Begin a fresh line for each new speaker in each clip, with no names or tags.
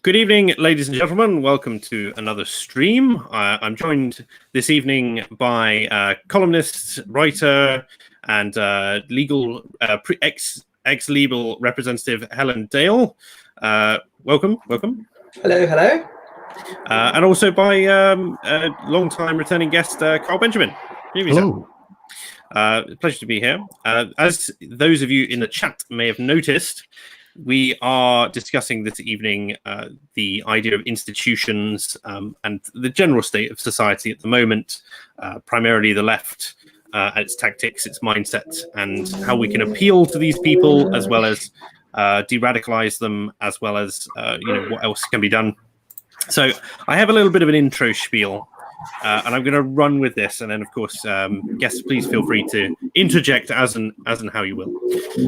Good evening, ladies and gentlemen. Welcome to another stream. I'm joined this evening by columnist, writer, and legal ex-legal representative Helen Dale. Welcome.
Hello.
And also by long-time returning guest Carl Benjamin.
Hello.
Pleasure to be here. As those of you in the chat may have noticed, we are discussing this evening the idea of institutions and the general state of society at the moment, primarily the left, its tactics, its mindset, and how we can appeal to these people as well as de-radicalize them, as well as what else can be done. So I have a little bit of an intro spiel, and I'm going to run with this, and then of course guests, please feel free to interject as and how you will.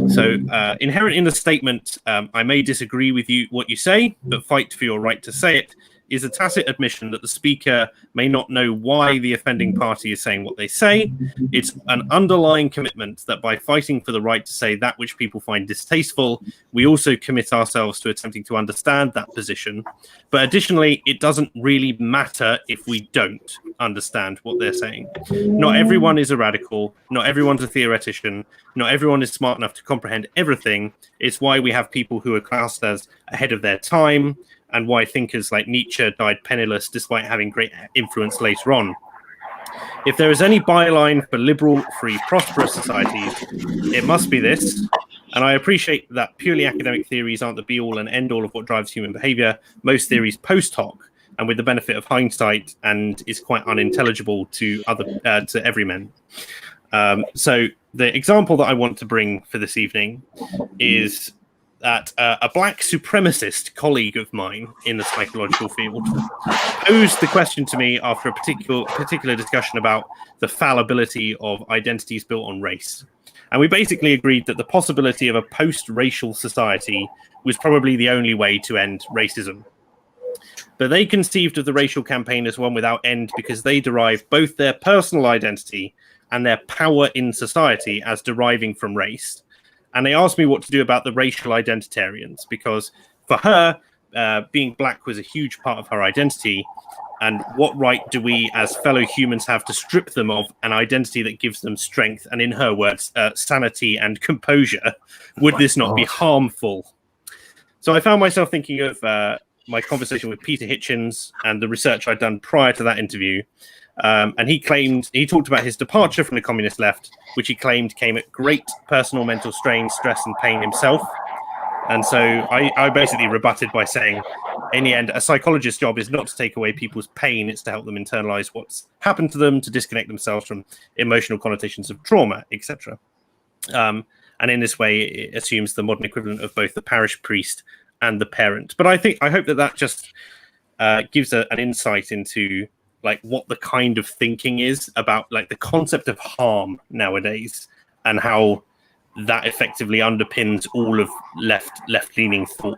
So inherent in the statement, I may disagree with what you say, but fight for your right to say it, is a tacit admission that the speaker may not know why the offending party is saying what they say. It's an underlying commitment that by fighting for the right to say that which people find distasteful, we also commit ourselves to attempting to understand that position. But additionally, it doesn't really matter if we don't understand what they're saying. Not everyone is a radical. Not everyone's a theoretician. Not everyone is smart enough to comprehend everything. It's why we have people who are classed as ahead of their time, and why thinkers like Nietzsche died penniless despite having great influence later on. If there is any byline for liberal, free, prosperous societies, it must be this. And I appreciate that purely academic theories aren't the be-all and end-all of what drives human behavior. Most theories post hoc, and with the benefit of hindsight, and is quite unintelligible to everyman. So the example that I want to bring for this evening is that a black supremacist colleague of mine in the psychological field posed the question to me after a particular discussion about the fallibility of identities built on race. And we basically agreed that the possibility of a post-racial society was probably the only way to end racism. But they conceived of the racial campaign as one without end because they derive both their personal identity and their power in society as deriving from race. And they asked me what to do about the racial identitarians, because for her, being black was a huge part of her identity. And what right do we as fellow humans have to strip them of an identity that gives them strength? And in her words, sanity and composure. Would this not be harmful? So I found myself thinking of my conversation with Peter Hitchens and the research I'd done prior to that interview. And he talked about his departure from the communist left, which he claimed came at great personal mental strain, stress, and pain himself. And so I basically rebutted by saying, in the end, a psychologist's job is not to take away people's pain, it's to help them internalize what's happened to them, to disconnect themselves from emotional connotations of trauma, etc. And in this way, it assumes the modern equivalent of both the parish priest and the parent. But I hope that just gives an insight into like what the kind of thinking is about like the concept of harm nowadays, and how that effectively underpins all of left-leaning thought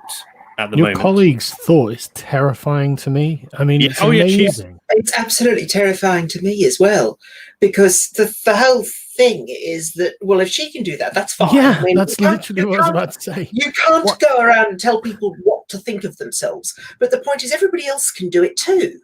at the moment.
Your colleague's thought is terrifying to me. I mean, it's amazing.
It's absolutely terrifying to me as well, because the whole thing is that, well, if she can do that, that's fine.
Yeah,
I mean,
that's literally what I was about to say.
You can't go around and tell people what to think of themselves, but the point is everybody else can do it too.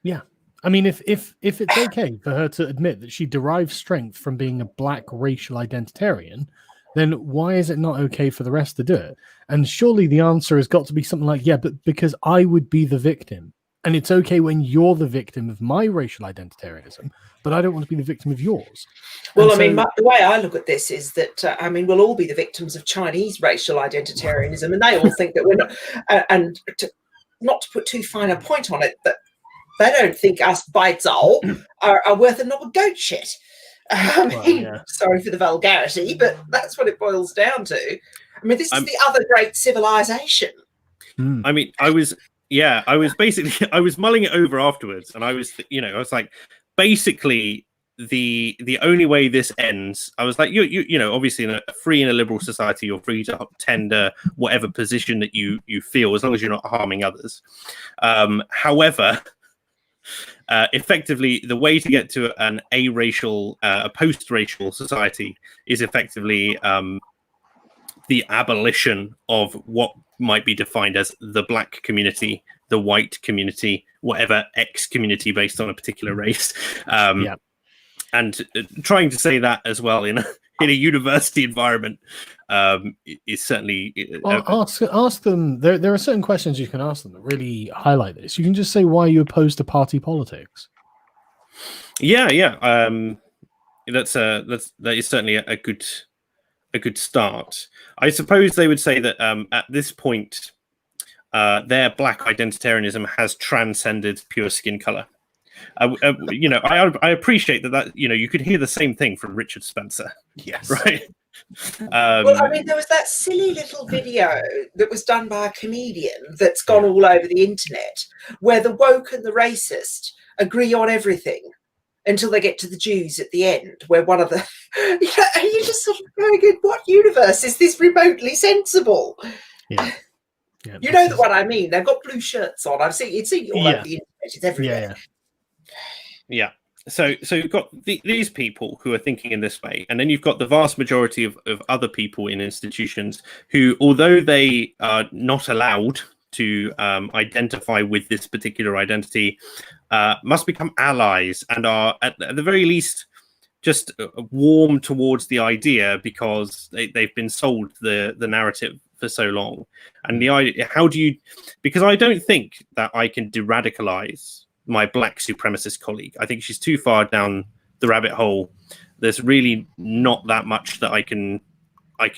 Yeah. I mean, if it's okay for her to admit that she derives strength from being a black racial identitarian, then why is it not okay for the rest to do it? And surely the answer has got to be something like, yeah, but because I would be the victim. And it's okay when you're the victim of my racial identitarianism, but I don't want to be the victim of yours.
Well, I mean, the way I look at this is that, we'll all be the victims of Chinese racial identitarianism, and they all think that we're not, not to put too fine a point on it, but they don't think us Baitzol are worth a knob of goat shit. Sorry for the vulgarity, but that's what it boils down to. I mean, this is the other great civilization.
I mean, I was mulling it over afterwards, and I was like, basically, the only way this ends, I was like, you know, obviously in a free and a liberal society, you're free to tender whatever position that you feel, as long as you're not harming others. However, effectively, the way to get to an a post-racial society is effectively the abolition of what might be defined as the black community, the white community, whatever X community based on a particular race. And trying to say that as well in a university environment is certainly.
Ask them. There are certain questions you can ask them that really highlight this. You can just say why you opposed to party politics.
Yeah. That is certainly a good start. I suppose they would say that at this point, their black identitarianism has transcended pure skin color. I appreciate that. You could hear the same thing from Richard Spencer.
Yes.
Right.
Well, I mean, there was that silly little video that was done by a comedian that's gone all over the internet, where the woke and the racist agree on everything until they get to the Jews at the end, where one of the, and you're just sort of going, in what universe is this remotely sensible?
Yeah.
You know what I mean? They've got blue shirts on. I've seen it all over the internet. It's everywhere.
Yeah. So you've got these people who are thinking in this way, and then you've got the vast majority of other people in institutions who, although they are not allowed to identify with this particular identity, must become allies and are at the very least just warm towards the idea because they've been sold the narrative for so long. And the idea, because I don't think that I can de-radicalize my black supremacist colleague. I think she's too far down the rabbit hole. There's really not that much that I can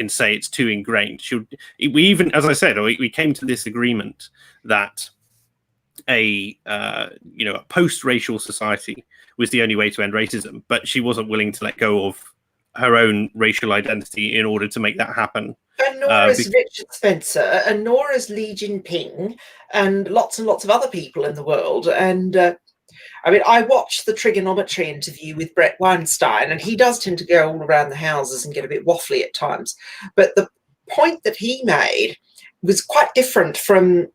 say. It's too ingrained. We even, as I said, we came to this agreement that a post-racial society was the only way to end racism, but she wasn't willing to let go of her own racial identity in order to make that happen.
And nor is Richard Spencer, and nor is Li Jinping, and lots of other people in the world. And I mean, I watched the trigonometry interview with Brett Weinstein, and he does tend to go all around the houses and get a bit waffly at times. But the point that he made was quite different from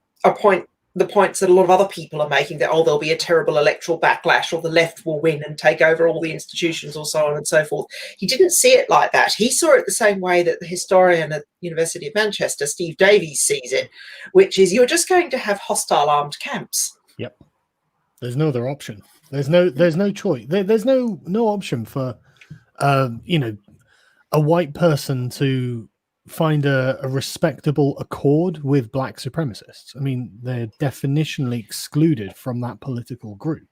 the points that a lot of other people are making, that, there'll be a terrible electoral backlash, or the left will win and take over all the institutions, or so on and so forth. He didn't see it like that. He saw it the same way that the historian at the University of Manchester, Steve Davies, sees it, which is you're just going to have hostile armed camps.
Yep. There's no other option. There's no choice. There's no option for a white person to find a respectable accord with black supremacists. I mean, they're definitionally excluded from that political group.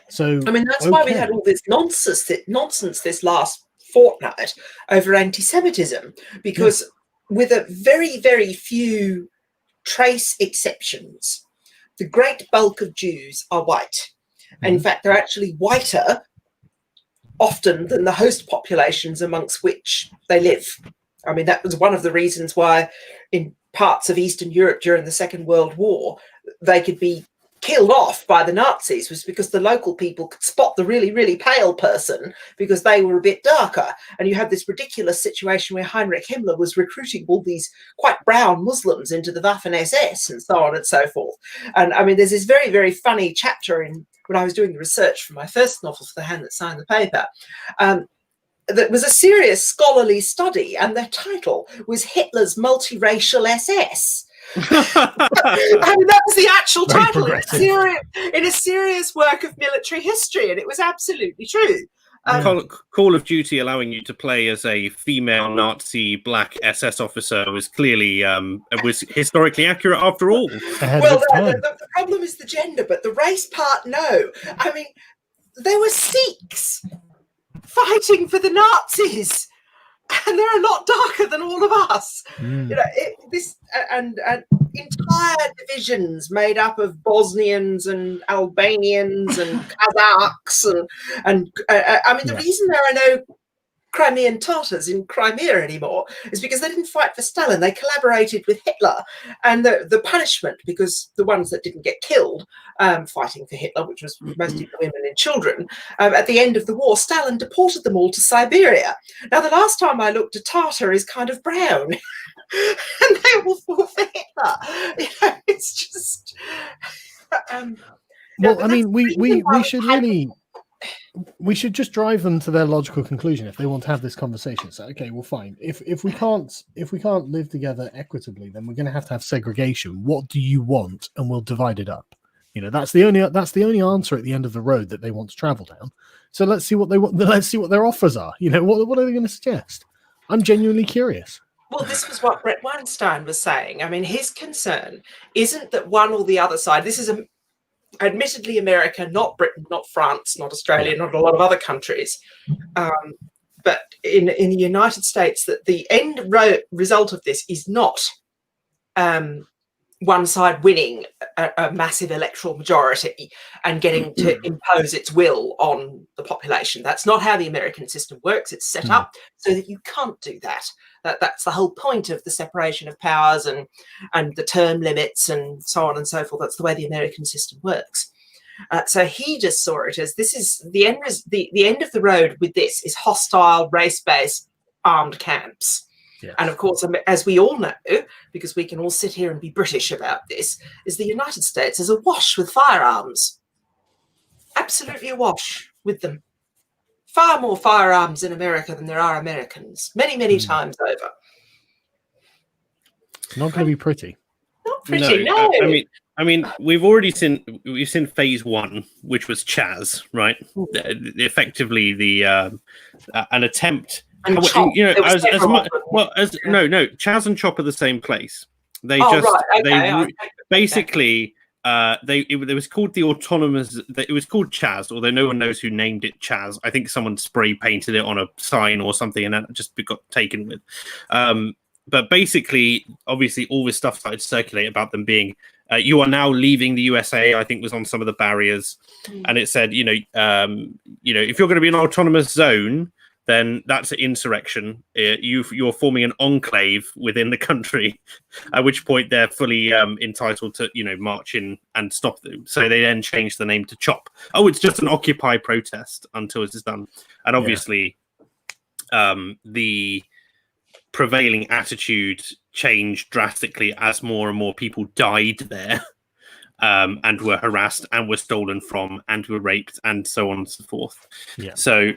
So
I mean, that's why we had all this nonsense this last fortnight over anti-Semitism, because with a very, very few trace exceptions, the great bulk of Jews are white. And in fact, they're actually whiter often than the host populations amongst which they live. I mean, that was one of the reasons why in parts of Eastern Europe during the Second World War, they could be killed off by the Nazis, was because the local people could spot the really, really pale person because they were a bit darker. And you had this ridiculous situation where Heinrich Himmler was recruiting all these quite brown Muslims into the Waffen-SS and so on and so forth. And I mean, there's this very, very funny chapter when I was doing the research for my first novel, For the Hand That Signed the Paper, that was a serious scholarly study, and the title was Hitler's Multiracial SS. I mean, that was the actual title in a serious work of military history, and it was absolutely true.
Call of Duty allowing you to play as a female Nazi black SS officer was clearly was historically accurate after all.
Well, the problem is the gender, but the race part, no. I mean, there were Sikhs fighting for the Nazis, and they're a lot darker than all of us. You know, and entire divisions made up of Bosnians and Albanians and Kazakhs, and I mean, the reason there are no Crimean Tatars in Crimea anymore is because they didn't fight for Stalin. They collaborated with Hitler, and the punishment, because the ones that didn't get killed fighting for Hitler, which was mostly the women and children, at the end of the war, Stalin deported them all to Siberia. Now, the last time I looked, a Tatar is kind of brown, and they all fought for Hitler. You know, it's just.
Well, I mean, we should really. we should just drive them to their logical conclusion if they want to have this conversation. So, okay, well, fine. If we can't live together equitably, then we're going to have segregation. What do you want? And we'll divide it up. That's the only answer at the end of the road that they want to travel down. So let's see what they want. Let's see what their offers are. What are they going to suggest? I'm genuinely curious.
Well, this was what Brett Weinstein was saying. I mean, his concern isn't that one or the other side. This is admittedly America, not Britain, not France, not Australia, not a lot of other countries. But in the United States, that the end result of this is not one side winning a massive electoral majority and getting to impose its will on the population. That's not how the American system works. It's set up so that you can't do that. That's the whole point of the separation of powers and the term limits and so on and so forth. That's the way the American system works. So he just saw it as this is the end. The end of the road with this is hostile, race-based, armed camps.
Yes.
And of course, as we all know, because we can all sit here and be British about this, is the United States is awash with firearms. Absolutely awash with them. Far more firearms in America than there are Americans. Many, many times over.
It's not going to be pretty.
Not pretty, no.
I mean, we've seen phase one, which was Chaz, right? Effectively, an attempt.
And Chop,
Chaz and Chop are the same place. They basically. It was called the autonomous. It was called Chaz, although no one knows who named it Chaz. I think someone spray painted it on a sign or something, and that just got taken with. But basically, obviously, all this stuff started to circulate about them being. You are now leaving the USA. I think was on some of the barriers, and it said, if you're going to be an autonomous zone, then that's an insurrection. You're forming an enclave within the country, at which point they're fully entitled to, march in and stop them. So they then changed the name to CHOP. Oh, it's just an Occupy protest until it is done. And obviously, the prevailing attitude changed drastically as more and more people died there and were harassed and were stolen from and were raped and so on and so forth.
Yeah.
So...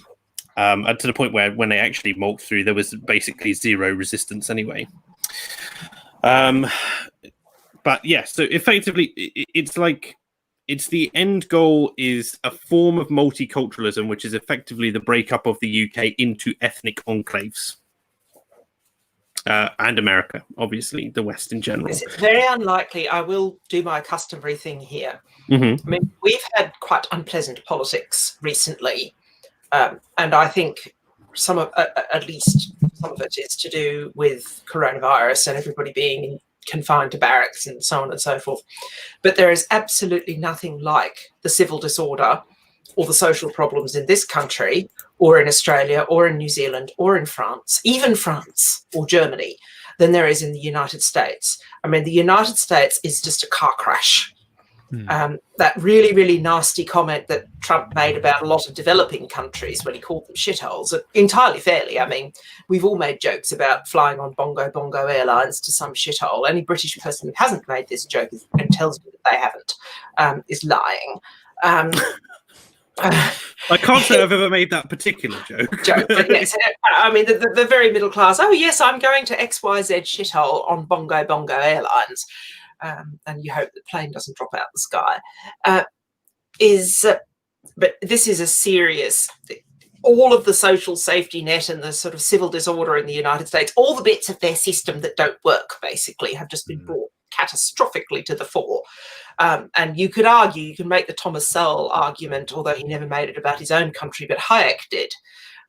to the point where when they actually molted through, there was basically zero resistance anyway. But yeah, so effectively, it's the end goal is a form of multiculturalism, which is effectively the breakup of the UK into ethnic enclaves. And America, obviously, the West in general.
It's very unlikely. I will do my customary thing here.
Mm-hmm.
I mean, we've had quite unpleasant politics recently. And I think at least some of it is to do with coronavirus and everybody being confined to barracks and so on and so forth. But there is absolutely nothing like the civil disorder or the social problems in this country or in Australia or in New Zealand or in France, even France or Germany, than there is in the United States. I mean, the United States is just a car crash. That really, really nasty comment that Trump made about a lot of developing countries when he called them shitholes, entirely fairly. I mean, we've all made jokes about flying on Bongo Airlines to some shithole. Any British person who hasn't made this joke and tells you that they haven't is lying.
I can't say I've ever made that particular joke.
But yes, I mean, the very middle class, oh, yes, I'm going to XYZ shithole on Bongo Airlines. And you hope the plane doesn't drop out the sky, but this is a serious, all of the social safety net and the sort of civil disorder in the United States, all the bits of their system that don't work, basically, have just been brought catastrophically to the fore. And you could argue, you can make the Thomas Sowell argument, although he never made it about his own country, but Hayek did,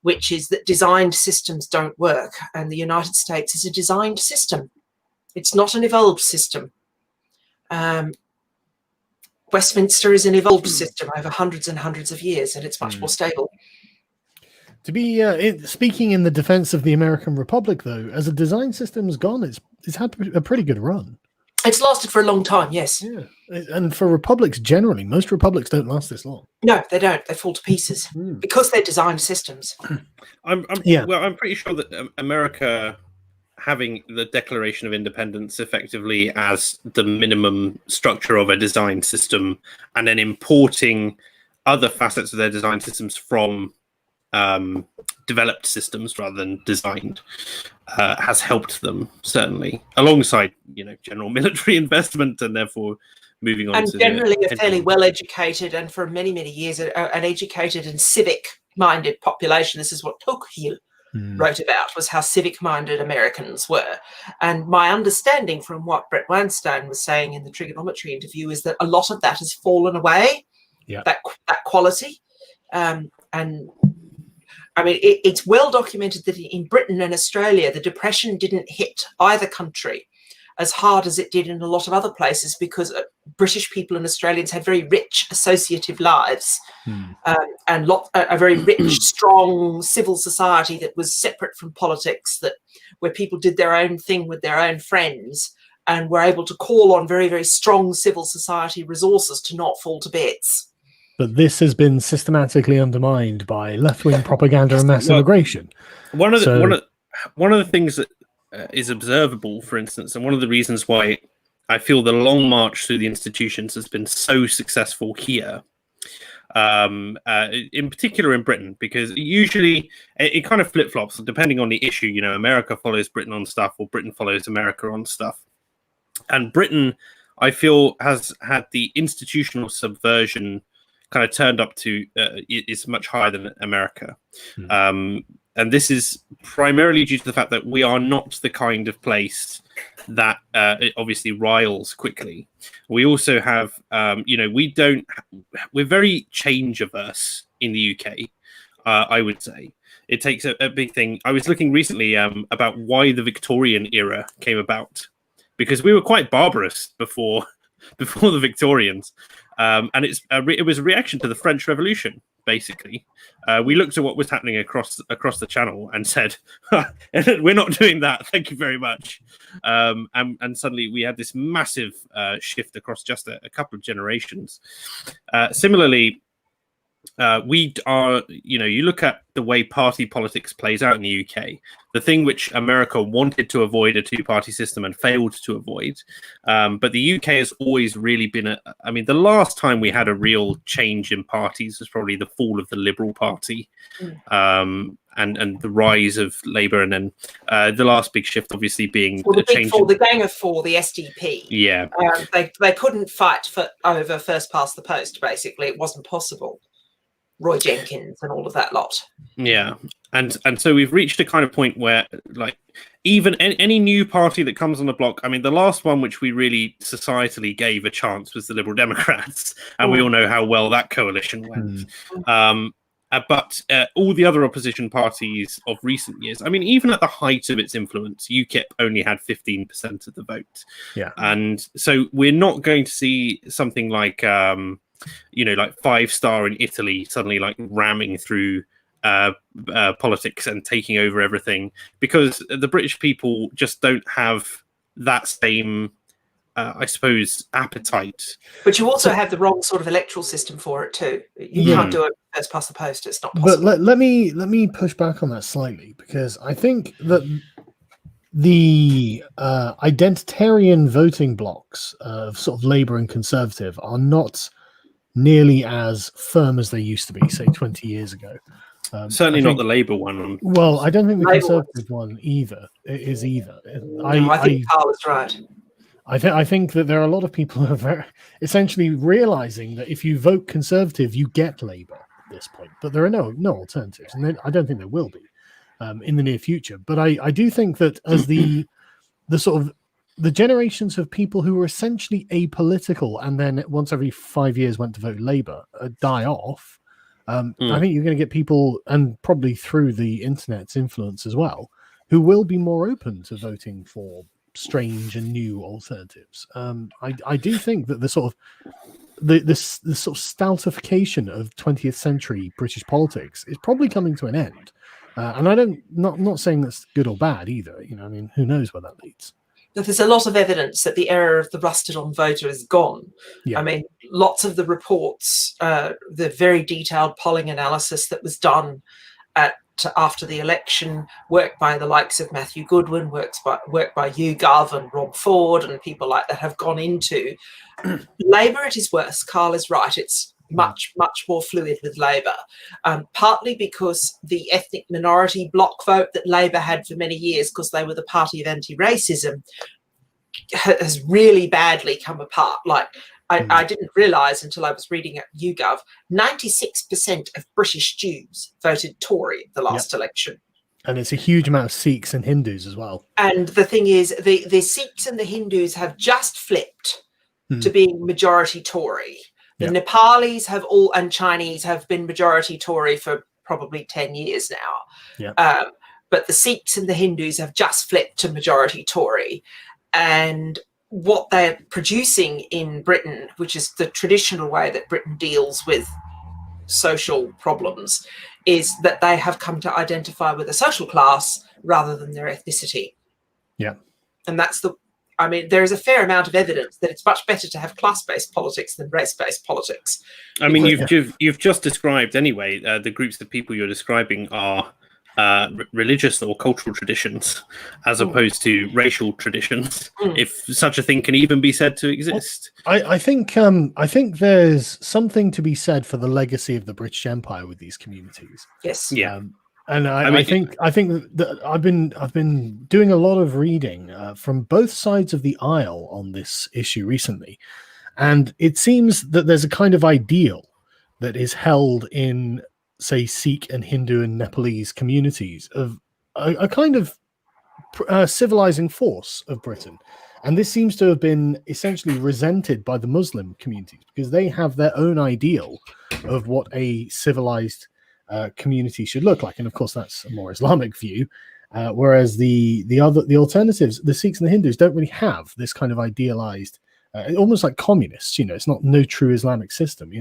which is that designed systems don't work. And the United States is a designed system. It's not an evolved system. Westminster is an evolved system over hundreds and hundreds of years, and it's much more stable.
To be speaking in the defense of the American Republic, though, as a design system's gone, it's had a pretty good run.
It's lasted for a long time, yes.
Yeah, and for republics generally, most republics don't last this long.
No, they don't. They fall to pieces because they're designed systems.
I'm pretty sure that America, having the Declaration of Independence effectively as the minimum structure of a design system, and then importing other facets of their design systems from developed systems rather than designed has helped them, certainly, alongside general military investment, and therefore moving on
and
to
generally a fairly well-educated and for many, many years an educated and civic-minded population. This is what Tocqueville wrote about, was how civic-minded Americans were. And my understanding from what Brett Weinstein was saying in the trigonometry interview is that a lot of that has fallen away, that quality. And I mean, it's well documented that in Britain and Australia, the Depression didn't hit either country as hard as it did in a lot of other places, because British people and Australians had very rich associative lives, and a very rich, strong civil society that was separate from politics, where people did their own thing with their own friends and were able to call on very, very strong civil society resources to not fall to bits.
But this has been systematically undermined by left-wing propaganda and mass immigration.
One of the things that is observable, for instance, and one of the reasons why I feel the long march through the institutions has been so successful here, in particular in Britain, because usually it kind of flip-flops depending on the issue. America follows Britain on stuff, or Britain follows America on stuff. And Britain, I feel, has had the institutional subversion kind of turned up to is much higher than America. And this is primarily due to the fact that we are not the kind of place that it obviously riles quickly. We also have, we're very change averse in the UK, I would say. It takes a big thing. I was looking recently about why the Victorian era came about, because we were quite barbarous before the Victorians. And it was a reaction to the French Revolution, basically. We looked at what was happening across the channel and said, we're not doing that, thank you very much. And suddenly we had this massive shift across just a couple of generations. Similarly, we are, you look at the way party politics plays out in the UK, the thing which America wanted to avoid, a two-party system, and failed to avoid. But the UK has always really been the last time we had a real change in parties was probably the fall of the Liberal Party, and the rise of Labour, and then the last big shift obviously being
the Big Four, the Gang of Four, the SDP.
Yeah.
They couldn't fight over first past the post, basically. It wasn't possible. Roy Jenkins and all of that lot. Yeah.
And so we've reached a kind of point where, like, even any new party that comes on the block, the last one which we really societally gave a chance was the Liberal Democrats, and we all know how well that coalition went. But all the other opposition parties of recent years, even at the height of its influence, UKIP only had 15% of the vote.
Yeah.
And so we're not going to see something like like Five Star in Italy suddenly like ramming through politics and taking over everything, because the British people just don't have that same I suppose appetite.
But you also have the wrong sort of electoral system for it too. You can't do it first past the post. It's not possible.
But let me push back on that slightly, because I think that the identitarian voting blocks of sort of Labour and Conservative are not nearly as firm as they used to be, say 20 years ago.
Certainly not the Labour one.
Well, I don't think the Conservative one is either.
I think Carl is right.
I think that there are a lot of people who are essentially realizing that if you vote Conservative, you get Labour at this point. But there are no alternatives, and I don't think there will be in the near future. But I do think that as the sort of the generations of people who were essentially apolitical and then once every 5 years went to vote Labour die off, I think you're going to get people, and probably through the internet's influence as well, who will be more open to voting for strange and new alternatives. I do think that the sort of the sort of stoutification of 20th century British politics is probably coming to an end. And I'm not saying that's good or bad either. Who knows where that leads.
There's a lot of evidence that the era of the rusted-on voter is gone. Yeah. Lots of the reports, the very detailed polling analysis that was done after the election, work by the likes of Matthew Goodwin, work by YouGov and Rob Ford and people like that, have gone into Labour at its worst. Carl is right. It's much more fluid with Labour, partly because the ethnic minority bloc vote that Labour had for many years, because they were the party of anti-racism, has really badly come apart. Like, I didn't realise until I was reading at YouGov, 96% of British Jews voted Tory at the last election.
And it's a huge amount of Sikhs and Hindus as well.
And the thing is, the Sikhs and the Hindus have just flipped to being majority Tory. The Nepalis and Chinese have been majority Tory for probably 10 years now. But the Sikhs and the Hindus have just flipped to majority Tory. And what they're producing in Britain, which is the traditional way that Britain deals with social problems, is that they have come to identify with a social class rather than their ethnicity. And that's there is a fair amount of evidence that it's much better to have class-based politics than race-based politics.
I mean, you've just described anyway. The groups of people you're describing are religious or cultural traditions, as opposed to racial traditions, if such a thing can even be said to exist.
I think there's something to be said for the legacy of the British Empire with these communities.
Yes.
Yeah.
And I think that I've been doing a lot of reading from both sides of the aisle on this issue recently, and it seems that there's a kind of ideal that is held in, say, Sikh and Hindu and Nepalese communities of a kind of civilizing force of Britain. And this seems to have been essentially resented by the Muslim communities because they have their own ideal of what a civilized community should look like. And of course, that's a more Islamic view. Whereas the alternatives, the Sikhs and the Hindus, don't really have this kind of idealized, almost like communists, it's not no true Islamic system,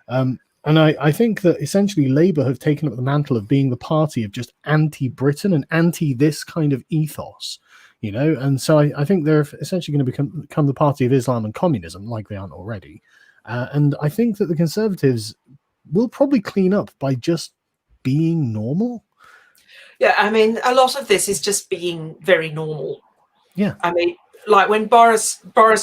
And I think that essentially Labour have taken up the mantle of being the party of just anti-Britain and anti this kind of ethos, And so I think they're essentially going to become the party of Islam and communism, like they aren't already. And I think that the Conservatives will probably clean up by just being normal.
Yeah, I mean, a lot of this is just being very normal.
Yeah.
I mean, like when Boris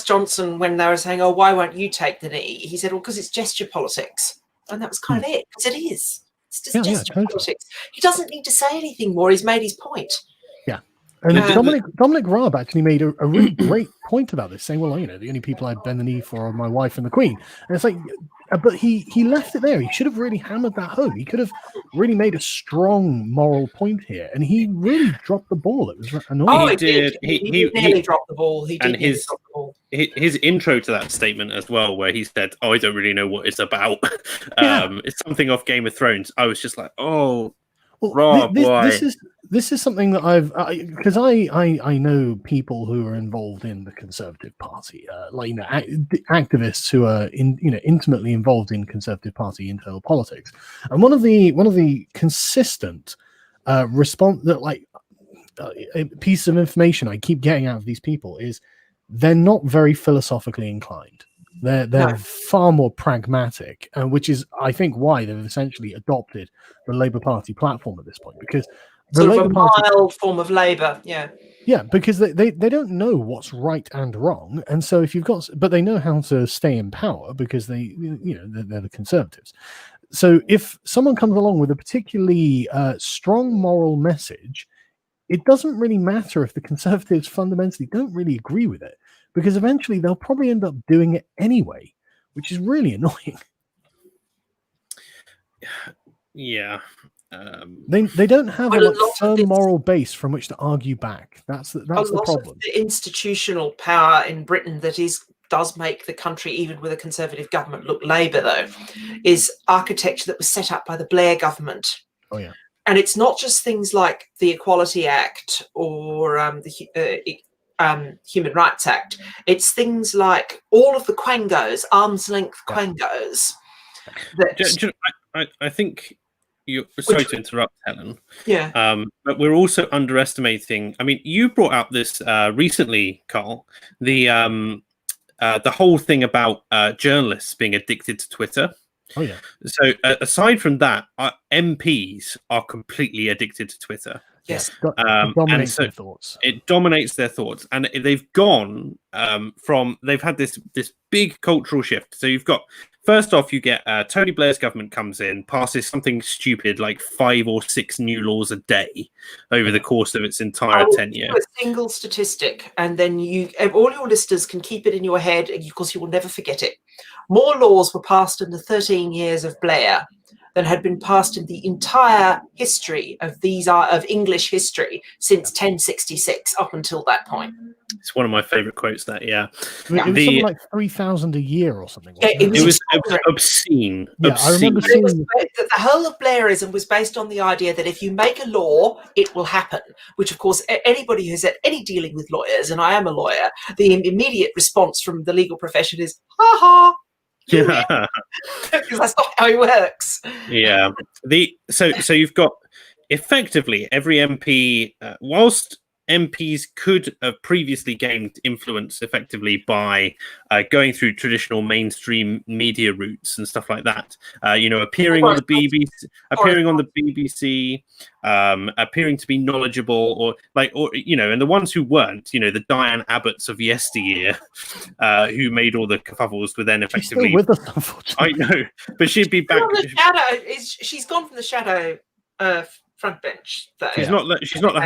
Johnson, when they were saying, "Oh, why won't you take the knee?" He said, "Well, because it's gesture politics." And that was kind of it, because it is. It's just gesture politics. He doesn't need to say anything more. He's made his point.
Yeah. And Dominic Raab actually made a really great point about this, saying, well, the only people I'd bend the knee for are my wife and the Queen. And it's like, but he left it there. He should have really hammered that home. He could have really made a strong moral point here. And he really dropped the ball. It was annoying.
Oh, he did. He nearly dropped the ball. He did nearly drop the ball.
His intro to that statement as well, where he said, "Oh, I don't really know what it's about." It's something off Game of Thrones. I was just like, "Oh, well, Rob, why?"
This is something that because I know people who are involved in the Conservative Party, activists who are intimately involved in Conservative Party internal politics, and one of the consistent response that a piece of information I keep getting out of these people is they're not very philosophically inclined. They're far more pragmatic, which is, I think, why they've essentially adopted the Labour Party platform at this point, because the
Labour Party, mild form of Labour,
yeah, because they don't know what's right and wrong, and so but they know how to stay in power because they're the Conservatives. So if someone comes along with a particularly strong moral message, it doesn't really matter if the Conservatives fundamentally don't really agree with it, because eventually they'll probably end up doing it anyway, which is really annoying.
Yeah.
They don't have a firm moral base from which to argue back. That's the problem.
Of the institutional power in Britain that does make the country, even with a Conservative government, look Labour, though, is architecture that was set up by the Blair government.
Oh, yeah.
And it's not just things like the Equality Act or the Human Rights Act. It's things like all of the quangos, arm's length quangos.
I think you're sorry to interrupt, Helen.
Yeah.
But we're also underestimating. I mean, you brought out this recently, Carl. The whole thing about journalists being addicted to Twitter.
Oh yeah.
So aside from that, MPs are completely addicted to Twitter.
Yes.
It dominates their thoughts.
It dominates their thoughts, and they've gone they've had this big cultural shift. So you've got first off, you get Tony Blair's government comes in, passes something stupid like 5 or 6 new laws a day over the course of its entire tenure.
A single statistic, and then all your listeners can keep it in your head, because you will never forget it. More laws were passed in the 13 years of Blair than had been passed in the entire history of English history since 1066 up until that point.
It's one of my favorite quotes. That
it was something like 3,000 a year or something.
It was obscene.
Yeah,
obscene.
I remember seeing
the whole of Blairism was based on the idea that if you make a law, it will happen. Which, of course, anybody who's had any dealing with lawyers, and I am a lawyer, the immediate response from the legal profession is, "Ha ha."
Yeah.
Because that's not how it works.
Yeah. So you've got effectively every MP, whilst MPs could have previously gained influence effectively by going through traditional mainstream media routes and stuff like that. Appearing on the BBC, appearing to be knowledgeable, and the ones who weren't, the Diane Abbotts of yesteryear, who made all the kerfuffles, were then effectively.
She's still with us, unfortunately.
I know, but she'd be back.
She's gone from the shadow front bench. Though.
She's not the shadow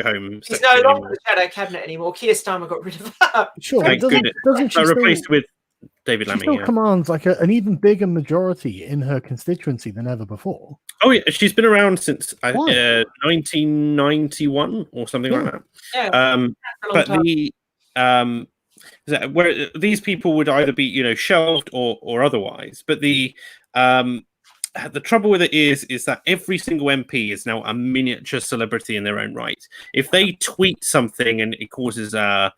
home.
She's no longer the shadow cabinet anymore. Keir Starmer got rid of her.
Sure,
thank goodness.
Doesn't she
replaced with David Lammy.
She still commands like an even bigger majority in her constituency than ever before.
Oh yeah, she's been around since 1991 or something like that.
Yeah,
but where these people would either be shelved or otherwise. But the trouble with it is that every single MP is now a miniature celebrity in their own right. If they tweet something and it causes a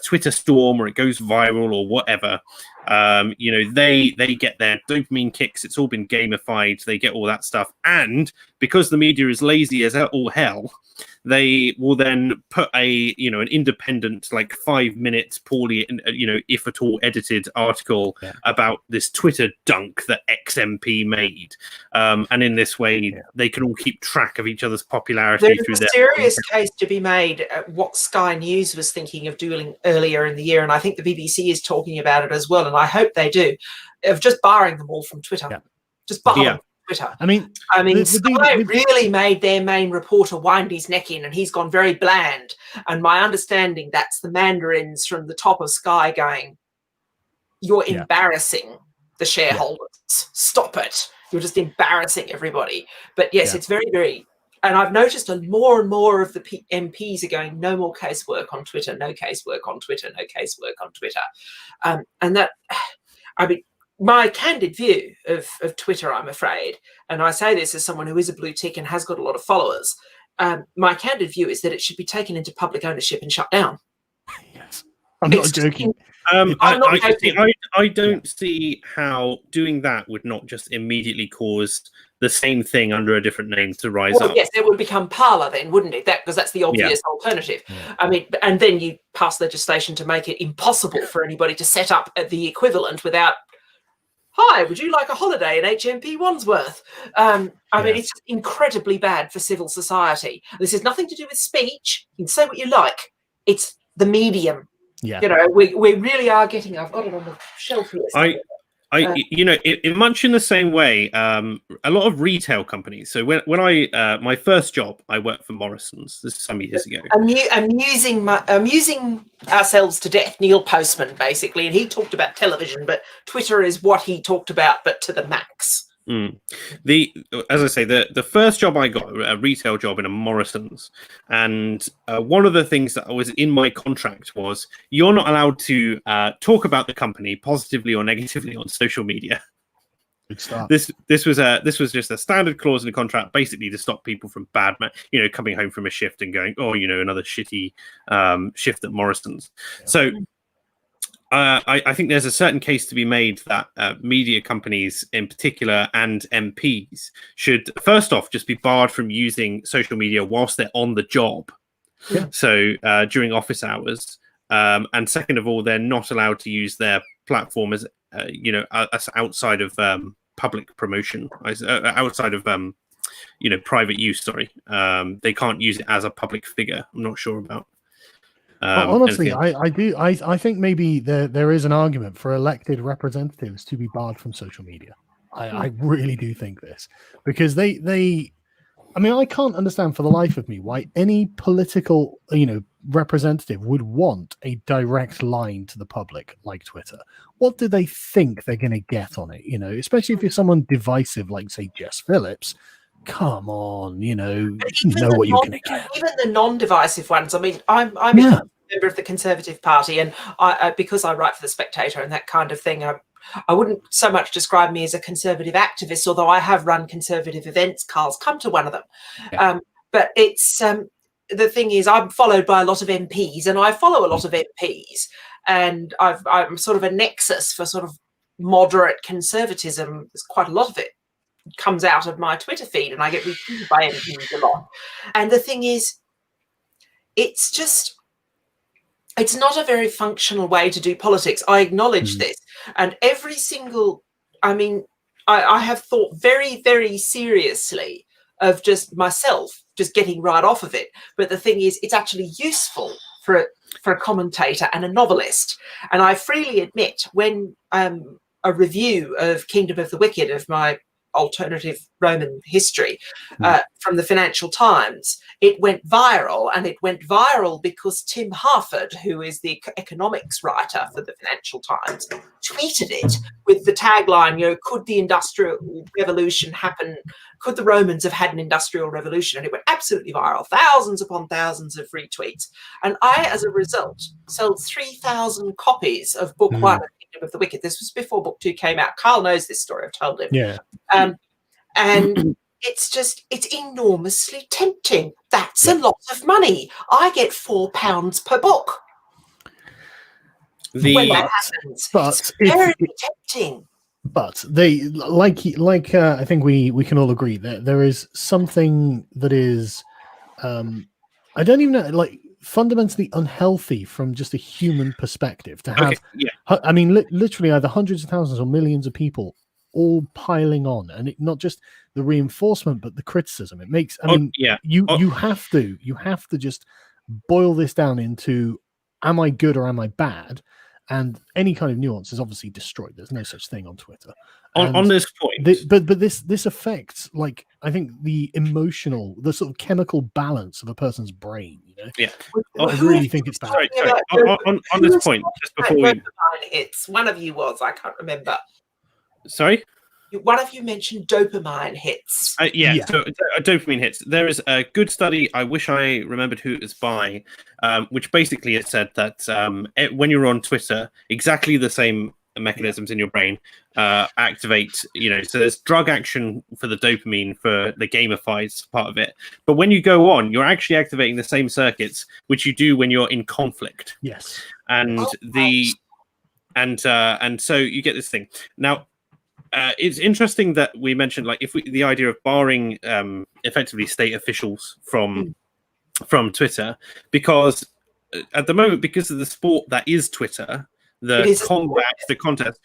Twitter storm, or it goes viral or whatever, they get their dopamine kicks. It's all been gamified. They get all that stuff. And because the media is lazy as all hell, they will then put an independent, like 5 minutes, poorly, if at all edited article about this Twitter dunk that XMP made. And in this way, they can all keep track of each other's popularity.
There's a serious case to be made at what Sky News was thinking of doing earlier in the year. And I think the BBC is talking about it as well. And I hope they do, of just barring them all from Twitter.
Yeah.
Just bar them. Twitter.
I mean,
Sky really made their main reporter wind his neck in, and he's gone very bland. And my understanding, that's the mandarins from the top of Sky going, "You're embarrassing the shareholders. Stop it. You're just embarrassing everybody." But yes, it's very, very. And I've noticed more and more of the MPs are going, "No more casework on Twitter. No casework on Twitter. No casework on Twitter." And that, my candid view of Twitter, I'm afraid, and I say this as someone who is a blue tick and has got a lot of followers, my candid view is that it should be taken into public ownership and shut down.
Yes, I'm not joking.
I don't see how doing that would not just immediately cause the same thing under a different name to rise up.
Yes, it would become Parler then, wouldn't it? Because that's the obvious alternative. Yeah. And then you pass legislation to make it impossible for anybody to set up the equivalent without, "Hi, would you like a holiday in HMP Wandsworth?" It's incredibly bad for civil society. This has nothing to do with speech. You can say what you like. It's the medium.
Yeah.
We really are getting. I've got it on the shelf here.
In much in the same way, a lot of retail companies. So when I my first job, I worked for Morrison's. This is some years ago.
Amusing ourselves to death, Neil Postman, basically, and he talked about television, but Twitter is what he talked about, but to the max.
As I say, the first job I got, a retail job in a Morrison's, and one of the things that was in my contract was you're not allowed to talk about the company positively or negatively on social media. This was just a standard clause in the contract, basically to stop people from coming home from a shift and going, "Oh, another shitty shift at Morrison's." Yeah. So. I think there's a certain case to be made that media companies in particular and MPs should, first off, just be barred from using social media whilst they're on the job. Yeah. So during office hours. And second of all, they're not allowed to use their platform as, outside of public promotion, outside of, private use, sorry. They can't use it as a public figure. I'm not sure about.
Honestly, I think maybe there is an argument for elected representatives to be barred from social media. I really do think this, because I mean, I can't understand for the life of me why any political, representative would want a direct line to the public like Twitter. What do they think they're going to get on it? Especially if you're someone divisive like, say, Jess Phillips. Come on, you know what you're going to get.
Even the non-divisive ones. I mean, I'm a member of the Conservative Party, and I because I write for the Spectator and that kind of thing, I wouldn't so much describe me as a conservative activist, although I have run conservative events. Carl's come to one of them. Yeah. But it's the thing is, I'm followed by a lot of MPs, and I follow a lot of MPs, and I'm sort of a nexus for sort of moderate conservatism. There's quite a lot of it comes out of my Twitter feed, and I get retweeted by MPs a lot. And the thing is, it's not a very functional way to do politics. I acknowledge this. And every single, I have thought very, very seriously of just myself just getting right off of it. But the thing is, it's actually useful for a commentator and a novelist. And I freely admit, when a review of Kingdom of the Wicked, of my alternative Roman history from the Financial Times, it went viral, and it went viral because Tim Harford, who is the economics writer for the Financial Times, tweeted it with the tagline, could the Industrial Revolution happen? Could the Romans have had an Industrial Revolution? And it went absolutely viral, thousands upon thousands of retweets. And I, as a result, sold 3,000 copies of Book One of Kingdom of the Wicked. This was before Book Two came out. Carl knows this story. I've told him.
Yeah.
And it's enormously tempting. That's a lot of money. I get £4 per book. When that happens, it's very tempting.
But they I think we can all agree that there is something that is I don't even know, like, fundamentally unhealthy from just a human perspective to have I mean literally either hundreds of thousands or millions of people all piling on, and not just the reinforcement but the criticism it makes. You have to just boil this down into, am I good or am I bad? And any kind of nuance is obviously destroyed. There's no such thing on Twitter.
On this point,
but this affects, like, I think the sort of chemical balance of a person's brain.
Yeah,
I really think it's bad.
Sorry. On this point, just before we
hits, one of you was, I can't remember.
Sorry.
One of you mentioned dopamine hits.
So dopamine hits. There is a good study, I wish I remembered who it was by, which basically it said that when you're on Twitter, exactly the same mechanisms in your brain activate, so there's drug action for the dopamine for the gamified part of it. But when you go on, you're actually activating the same circuits which you do when you're in conflict.
Yes.
And and so you get this thing. Now, it's interesting that we mentioned, like, the idea of barring effectively state officials from Twitter, because at the moment, because of the sport that is Twitter, the contest,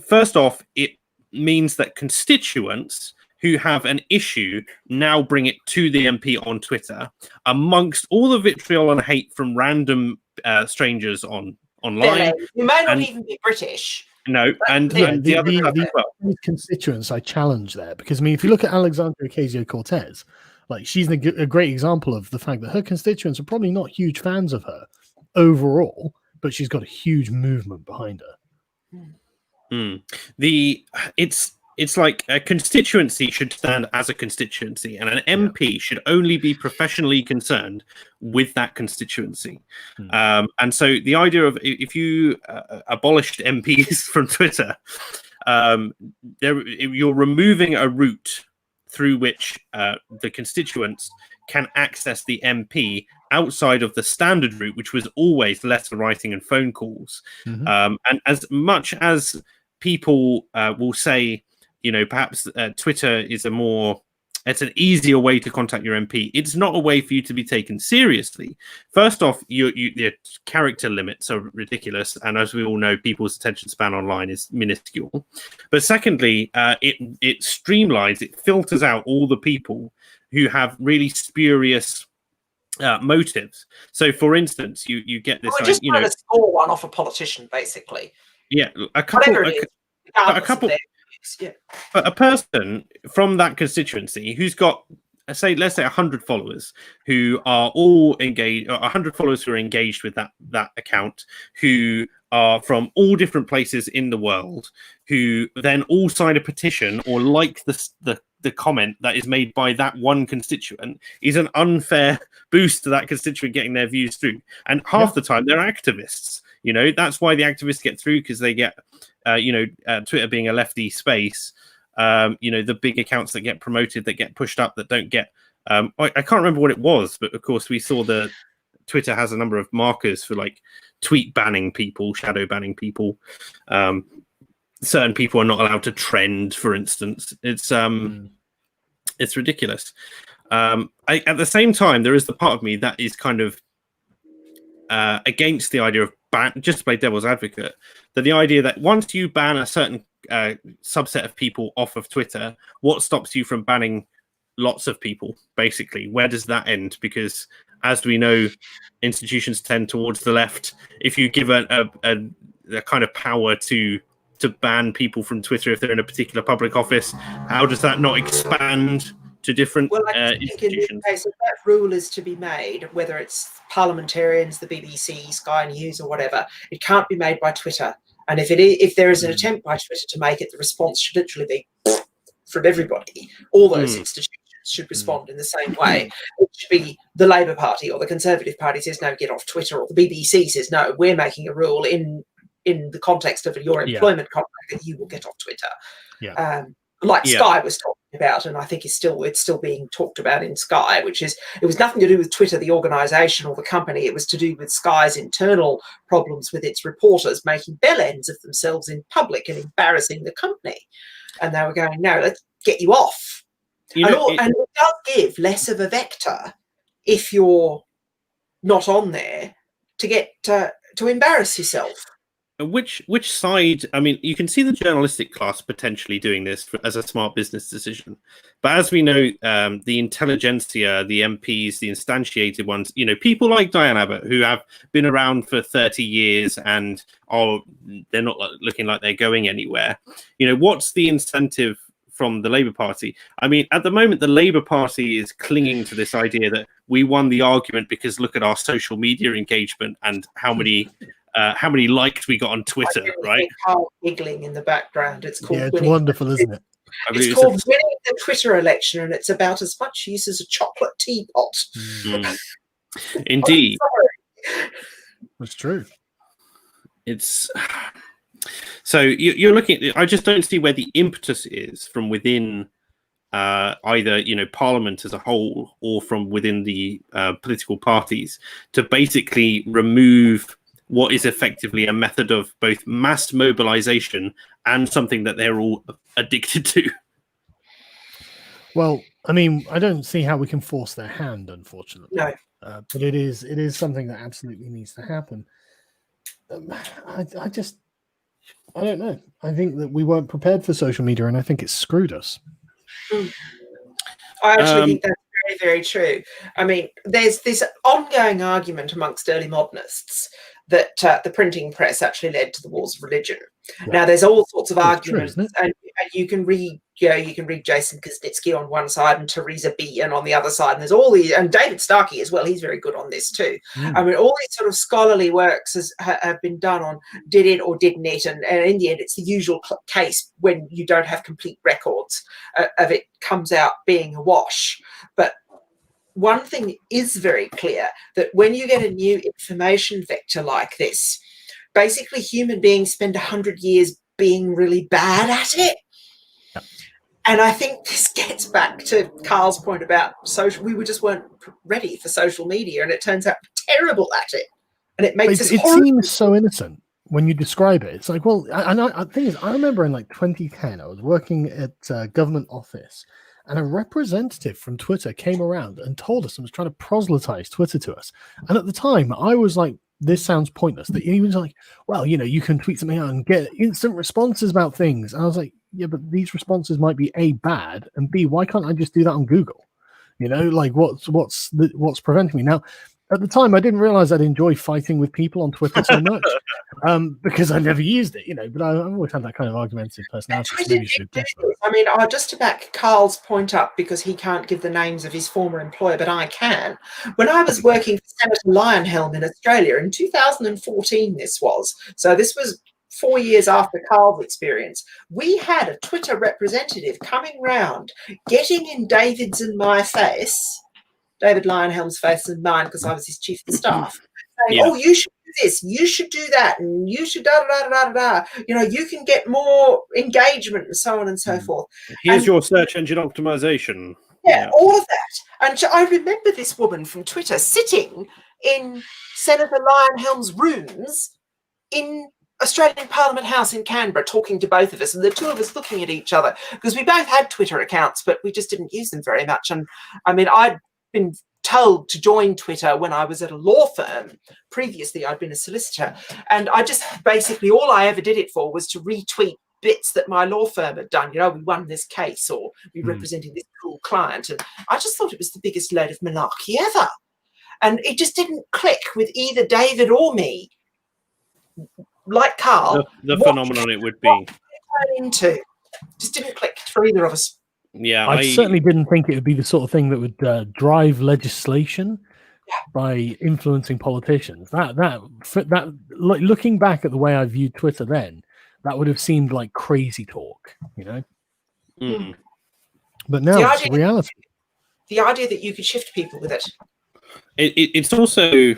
first off, it means that constituents who have an issue now bring it to the MP on Twitter, amongst all the vitriol and hate from random strangers online.
You may not even be British.
No, and the other stuff as well.
Constituents I challenge there, because if you look at Alexandria Ocasio-Cortez, like, she's a great example of the fact that her constituents are probably not huge fans of her overall, but she's got a huge movement behind her. It's like a constituency should stand as a constituency, and an MP should only be professionally concerned with that constituency. And so the idea of, if you abolished MPs from Twitter, you're removing a route through which the constituents can access the MP outside of the standard route, which was always letter writing and phone calls. And as much as people will say, perhaps Twitter is it's an easier way to contact your MP, it's not a way for you to be taken seriously. First off, the character limits are ridiculous, and as we all know, people's attention span online is minuscule. But secondly, it streamlines, it filters out all the people who have really spurious
motives. So, for instance, you get this,
We're just trying to score one off a politician, basically.
Yeah,
Whatever it is, regardless of their views, yeah.
But a person from that constituency who's got, let's say 100 followers who are all engaged, or 100 followers who are engaged with that account, who are from all different places in the world, who then all sign a petition or like the comment that is made by that one constituent, is an unfair boost to that constituent getting their views through. And half the time they're activists. You know, that's why the activists get through, because they get, Twitter being a lefty space, the big accounts that get promoted, that get pushed up, that don't get, I can't remember what it was, but of course we saw the Twitter has a number of markers for like tweet banning people, shadow banning people. Certain people are not allowed to trend, for instance. It's ridiculous. At the same time, there is the part of me that is kind of against the idea of just to play devil's advocate, that the idea that once you ban a certain subset of people off of Twitter, what stops you from banning lots of people? Basically, where does that end? Because as we know, institutions tend towards the left. If you give a kind of power to ban people from Twitter if they're in a particular public office, how does that not expand to different institutions?
In this case, if that rule is to be made, whether it's parliamentarians, the BBC, Sky News, or whatever, it can't be made by Twitter. And if there is an attempt by Twitter to make it, the response should literally be from everybody. All those institutions should respond in the same way. It should be the Labour Party or the Conservative Party says, no, get off Twitter, or the BBC says, no, we're making a rule in the context of your employment contract that you will get off Twitter. Sky was talking about, and I think it's still being talked about in Sky, which is, it was nothing to do with Twitter, the organisation or the company. It was to do with Sky's internal problems with its reporters making bell ends of themselves in public and embarrassing the company. And they were going, no, let's get you off. And it does give less of a vector if you're not on there to get to embarrass yourself.
Which side? I mean, you can see the journalistic class potentially doing this as a smart business decision, but as we know, the intelligentsia, the MPs, the instantiated ones, people like Diane Abbott, who have been around for 30 years and they're not looking like they're going anywhere. What's the incentive from the Labour Party? I mean, at the moment, the Labour Party is clinging to this idea that we won the argument because look at our social media engagement and how many likes we got on Twitter, right?
Carl giggling in the background. It's called.
Yeah, it's wonderful, isn't it?
It's called winning the Twitter election, and it's about as much use as a chocolate teapot.
Indeed,
that's true.
It's so you're looking at. I just don't see where the impetus is from within either Parliament as a whole or from within the political parties to basically remove what is effectively a method of both mass mobilization and something that they're all addicted to.
Well, I mean, I don't see how we can force their hand, unfortunately.
No.
But it is something that absolutely needs to happen. I don't know. I think that we weren't prepared for social media, and I think it screwed us.
I actually think that's very, very true. I mean, there's this ongoing argument amongst early modernists that the printing press actually led to the wars of religion. Yeah. Now, there's all sorts of arguments, and you can read, Jason Kuznitsky on one side and Theresa Bean on the other side, and there's all these, and David Starkey as well. He's very good on this too. I mean, all these sort of scholarly works have been done on did it or didn't it, and in the end, it's the usual case when you don't have complete records of it comes out being a wash, but. One thing is very clear, that when you get a new information vector like this, basically human beings spend 100 years being really bad at it. Yep. And I think this gets back to Carl's point about social. We just weren't ready for social media, and it turns out we're terrible at it. And it makes
it seems so innocent when you describe it. It's like, well, and the thing is, I remember in like 2010, I was working at a government office, and a representative from Twitter came around and told us and was trying to proselytize Twitter to us. And at the time, I was like, this sounds pointless. That he was like, well, you can tweet something out and get instant responses about things. And I was like, yeah, but these responses might be A, bad, and B, why can't I just do that on Google? You know, like what's preventing me now? At the time, I didn't realize I'd enjoy fighting with people on Twitter so much, because I never used it, you know. But I've always had that kind of argumentative personality. So maybe should
I mean, just to back Carl's point up, because he can't give the names of his former employer, but I can. When I was working for Senator Lionhelm in Australia in 2014, this was 4 years after Carl's experience, we had a Twitter representative coming round, getting in David's and my face, David Lionhelm's face and mine, because I was his chief of staff, saying, "Oh, you should do this, you should do that, and you should da da da da da da. You know, you can get more engagement and so on and so forth."
Here's your search engine optimization.
Yeah, all of that. And I remember this woman from Twitter sitting in Senator Lionhelm's rooms in Australian Parliament House in Canberra, talking to both of us, and the two of us looking at each other, because we both had Twitter accounts, but we just didn't use them very much. And I mean, I'd been told to join Twitter when I was at a law firm. Previously, I'd been a solicitor, and I just basically, all I ever did it for was to retweet bits that my law firm had done. You know, we won this case, or we represented this cool client, and I just thought it was the biggest load of malarkey ever. And it just didn't click with either David or me. Like Carl,
the phenomenon it would be
into just didn't click for either of us.
Yeah,
I certainly didn't think it would be the sort of thing that would drive legislation by influencing politicians. That looking back at the way I viewed Twitter then, that would have seemed like crazy talk, you know. But now it's reality.
The idea that you could shift people with it.
It's also,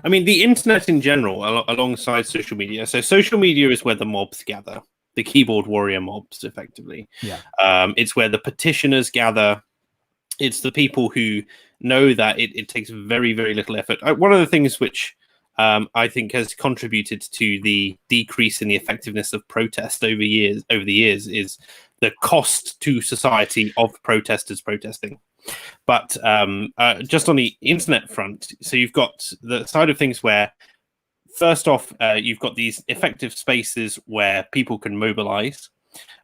I mean, the internet in general, alongside social media. So social media is where the mobs gather. The keyboard warrior mobs, effectively.
Yeah.
It's where the petitioners gather. It's the people who know that it takes very, very little effort. One of the things which I think has contributed to the decrease in the effectiveness of protest over the years is the cost to society of protesters protesting. But just on the internet front, so you've got the side of things where, first off, you've got these effective spaces where people can mobilize,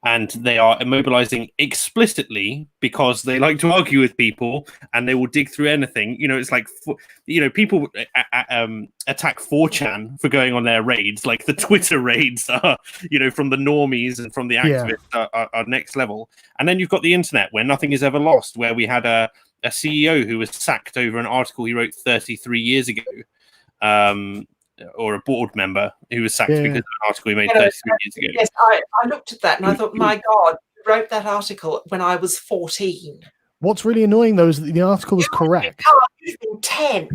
and they are mobilizing explicitly because they like to argue with people and they will dig through anything. You know, it's like, you know, people attack 4chan for going on their raids. Like the Twitter raids are, you know, from the normies and from the activists are next level. And then you've got the internet where nothing is ever lost, where we had a CEO who was sacked over an article he wrote 33 years ago. Or a board member who was sacked because of an article he made 33 years ago.
Yes, I looked at that and I thought, my God, you wrote that article when I was 14.
What's really annoying, though, is that the article was correct.
You've been 10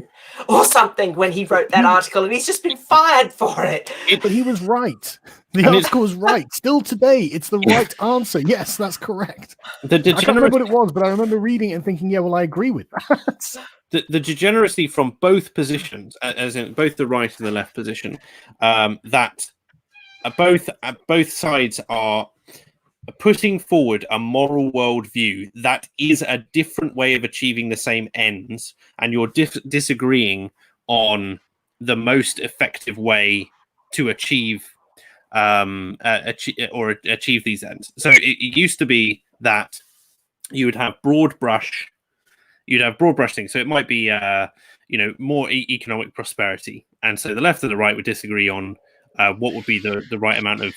or something when he wrote that article, and he's just been fired for it.
But he was right. The article was right. Still today, it's the right answer. Yes, that's correct. I can't remember what it was, but I remember reading it and thinking, yeah, well, I agree with that.
The degeneracy from both positions, as in both the right and the left position, that both sides are putting forward a moral worldview that is a different way of achieving the same ends, and you're disagreeing on the most effective way to achieve these ends. So it used to be that you would have broad brush things. So it might be more economic prosperity, and so the left and the right would disagree on what would be the right amount of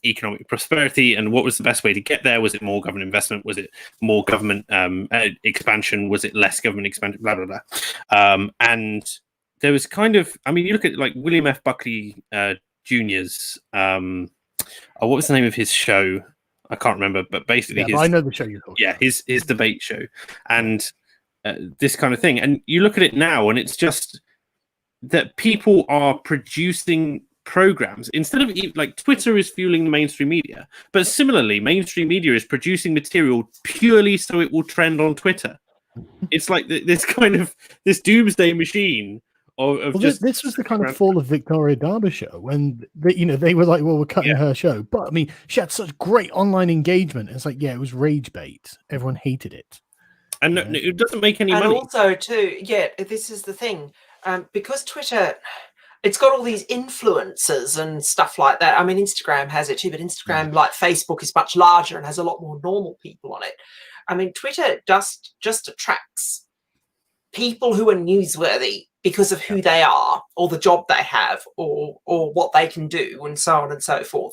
economic prosperity, and what was the best way to get there. Was it more government investment? Was it more government expansion? Was it less government expansion? Blah blah blah. And there was kind of, I mean, you look at like William F. Buckley Jr.'s what was the name of his show? I can't remember, but basically
I know the show you're talking about.
his debate show, and this kind of thing. And you look at it now, and it's just that people are producing programs instead of, like, Twitter is fueling the mainstream media, but similarly mainstream media is producing material purely so it will trend on Twitter. It's like this kind of this doomsday machine of just.
This was the kind of fall of Victoria Derbyshire when they were like, well, we're cutting her show, but I mean, she had such great online engagement. It's like, yeah, it was rage bait. Everyone hated it,
and it doesn't make any money.
And also, too, this is the thing, because Twitter. it's got all these influencers and stuff like that. I mean, Instagram has it too, but Instagram, like Facebook, is much larger and has a lot more normal people on it. I mean, Twitter just attracts people who are newsworthy because of who they are, or the job they have, or what they can do, and so on and so forth.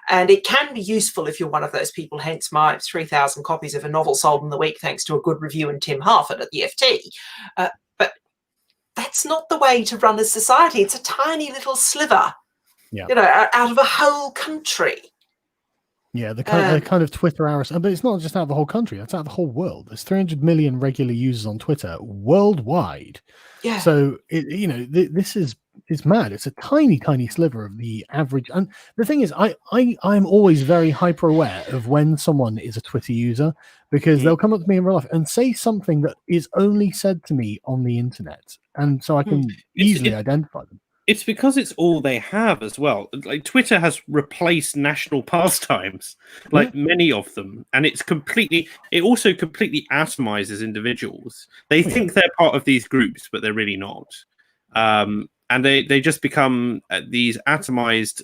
And it can be useful if you're one of those people, hence my 3,000 copies of a novel sold in the week thanks to a good review in Tim Harford at the FT. But that's not the way to run a society. It's a tiny little sliver, out of a whole country.
Yeah, the kind of Twitter hours, but it's not just out of the whole country, it's out of the whole world. There's 300 million regular users on Twitter worldwide.
Yeah.
So, this is mad. It's a tiny, tiny sliver of the average. And the thing is, I'm always very hyper aware of when someone is a Twitter user, because they'll come up to me in real life and say something that is only said to me on the internet. And so I can easily identify them.
It's because it's all they have as well. Like, Twitter has replaced national pastimes, like many of them, and it also completely atomizes individuals. They think they're part of these groups, but they're really not. And they just become these atomized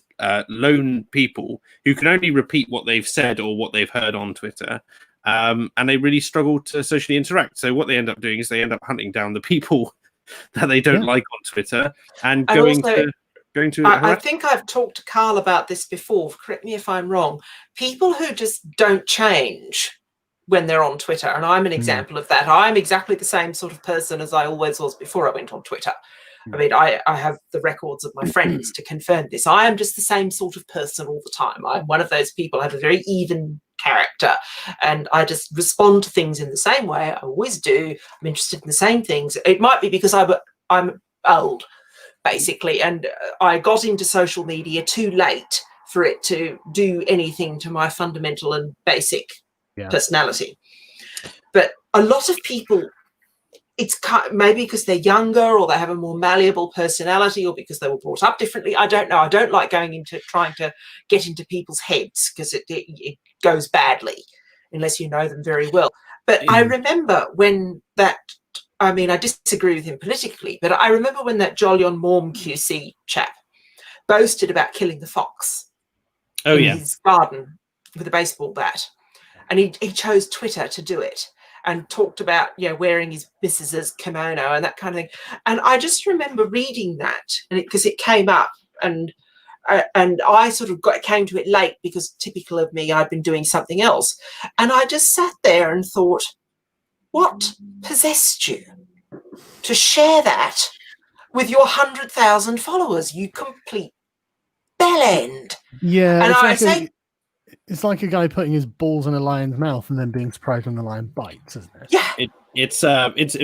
lone people who can only repeat what they've said or what they've heard on Twitter. And they really struggle to socially interact. So what they end up doing is they end up hunting down the people that they don't like on Twitter and going to.
I think I've talked to Carl about this before. Correct me if I'm wrong. People who just don't change when they're on Twitter, and I'm an example of that. I'm exactly the same sort of person as I always was before I went on Twitter. I mean, I have the records of my friends to confirm this. I am just the same sort of person all the time. I'm one of those people. I have a very even character, and I just respond to things in the same way. I always do. I'm interested in the same things. It might be because I'm old, basically, and I got into social media too late for it to do anything to my fundamental and basic personality. But a lot of people, it's maybe because they're younger, or they have a more malleable personality, or because they were brought up differently. I don't know. I don't like going into trying to get into people's heads, because it goes badly unless you know them very well. But I remember when I disagree with him politically, but I remember when that Jolyon Morm QC chap boasted about killing the fox in his garden with a baseball bat. And he chose Twitter to do it, and talked about wearing his missus's kimono and that kind of thing. And I just remember reading that, and because it came up, and I sort of came to it late, because typical of me, I'd been doing something else, and I just sat there and thought, what possessed you to share that with your 100,000 followers, you complete bellend?
Yeah,
and
it's like a guy putting his balls in a lion's mouth and then being surprised when the lion bites, isn't it?
Yeah.
It's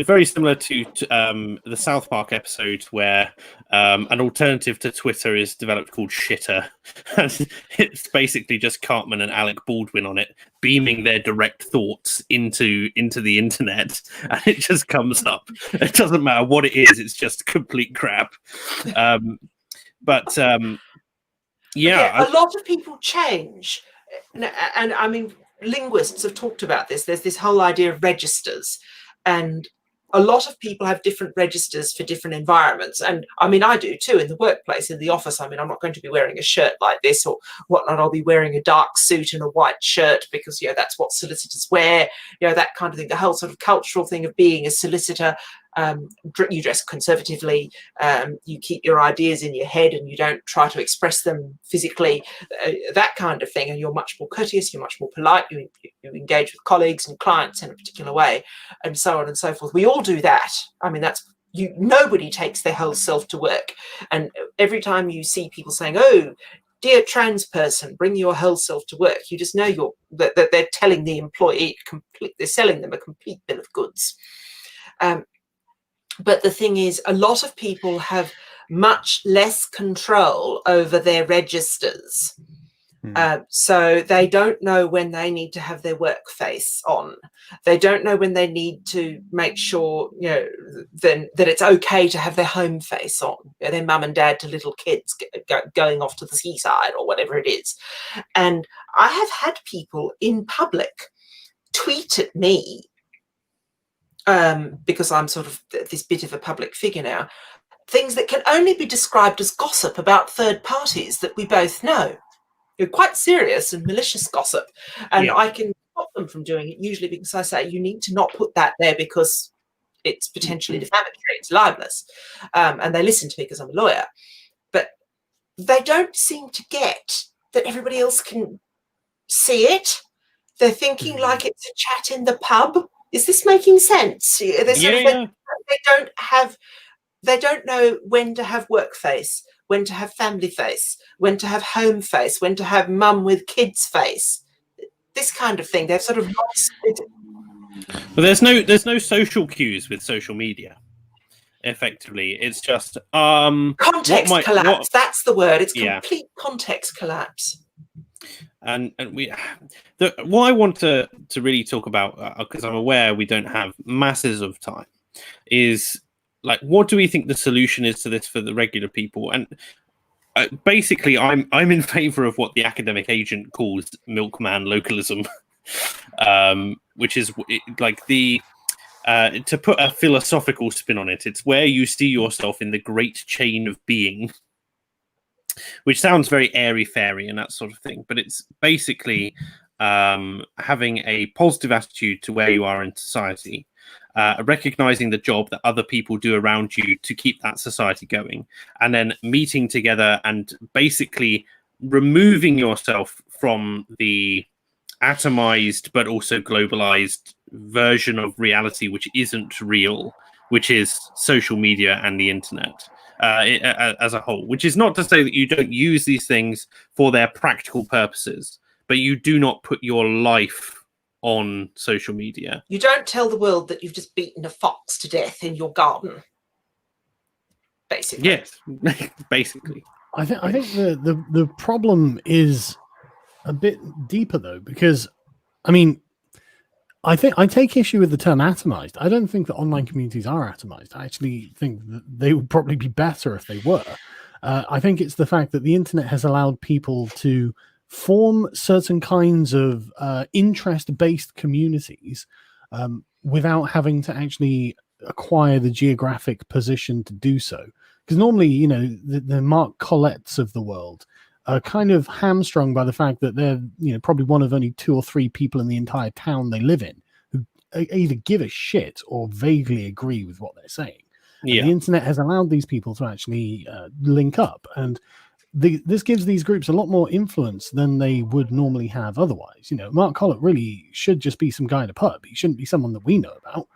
very similar to the South Park episode where an alternative to Twitter is developed called Shitter. And it's basically just Cartman and Alec Baldwin on it, beaming their direct thoughts into the internet, and it just comes up. It doesn't matter what it is; it's just complete crap. A
lot of people change. And I mean, linguists have talked about this. There's this whole idea of registers, and a lot of people have different registers for different environments. And I mean, I do too, in the workplace, in the office. I mean, I'm not going to be wearing a shirt like this or whatnot. I'll be wearing a dark suit and a white shirt, because that's what solicitors wear, that kind of thing. The whole sort of cultural thing of being a solicitor. You dress conservatively, you keep your ideas in your head, and you don't try to express them physically, that kind of thing. And you're much more courteous, you're much more polite, you engage with colleagues and clients in a particular way, and so on and so forth. We all do that. I mean, nobody takes their whole self to work. And every time you see people saying, "Oh, dear trans person, bring your whole self to work," you just know that they're telling the employee they're selling them a complete bill of goods. But the thing is, a lot of people have much less control over their registers. So they don't know when they need to have their work face on. They don't know when they need to make sure, that it's okay to have their home face on, their mum and dad to little kids going off to the seaside or whatever it is. And I have had people in public tweet at me, because I'm sort of this bit of a public figure now, things that can only be described as gossip about third parties that we both know. You're quite serious and malicious gossip. And I can stop them from doing it, usually because I say, you need to not put that there because it's potentially defamatory, it's libelous. And they listen to me because I'm a lawyer. But they don't seem to get that everybody else can see it. They're thinking like it's a chat in the pub. Is this making sense? They don't know when to have work face, when to have family face, when to have home face, when to have mum with kids face. This kind of thing. They've sort of lost it.
But there's no social cues with social media. Effectively, it's just
context collapse. That's the word. It's complete context collapse.
And what I want to really talk about, because I'm aware we don't have masses of time, is like, what do we think the solution is to this for the regular people? And basically, I'm in favour of what the academic agent calls milkman localism, which is like the to put a philosophical spin on it. It's where you see yourself in the great chain of being, which sounds very airy-fairy and that sort of thing, but it's basically having a positive attitude to where you are in society, recognizing the job that other people do around you to keep that society going, and then meeting together and basically removing yourself from the atomized but also globalized version of reality, which isn't real, which is social media and the internet. As a whole, which is not to say that you don't use these things for their practical purposes, but you do not put your life on social media.
You don't tell the world that you've just beaten a fox to death in your garden. Basically.
Yes, basically.
I think the problem is a bit deeper though, because I mean, I think I take issue with the term atomized. I don't think that online communities are atomized. I actually think that they would probably be better if they were. I think it's the fact that the internet has allowed people to form certain kinds of interest-based communities without having to actually acquire the geographic position to do so. Because normally, you know, the Mark Collettes of the world are kind of hamstrung by the fact that they're, you know, probably one of only 2 or 3 people in the entire town they live in who either give a shit or vaguely agree with what they're saying. Yeah. The internet has allowed these people to actually link up, and this gives these groups a lot more influence than they would normally have otherwise. You know, Mark Collett really should just be some guy in a pub. He shouldn't be someone that we know about.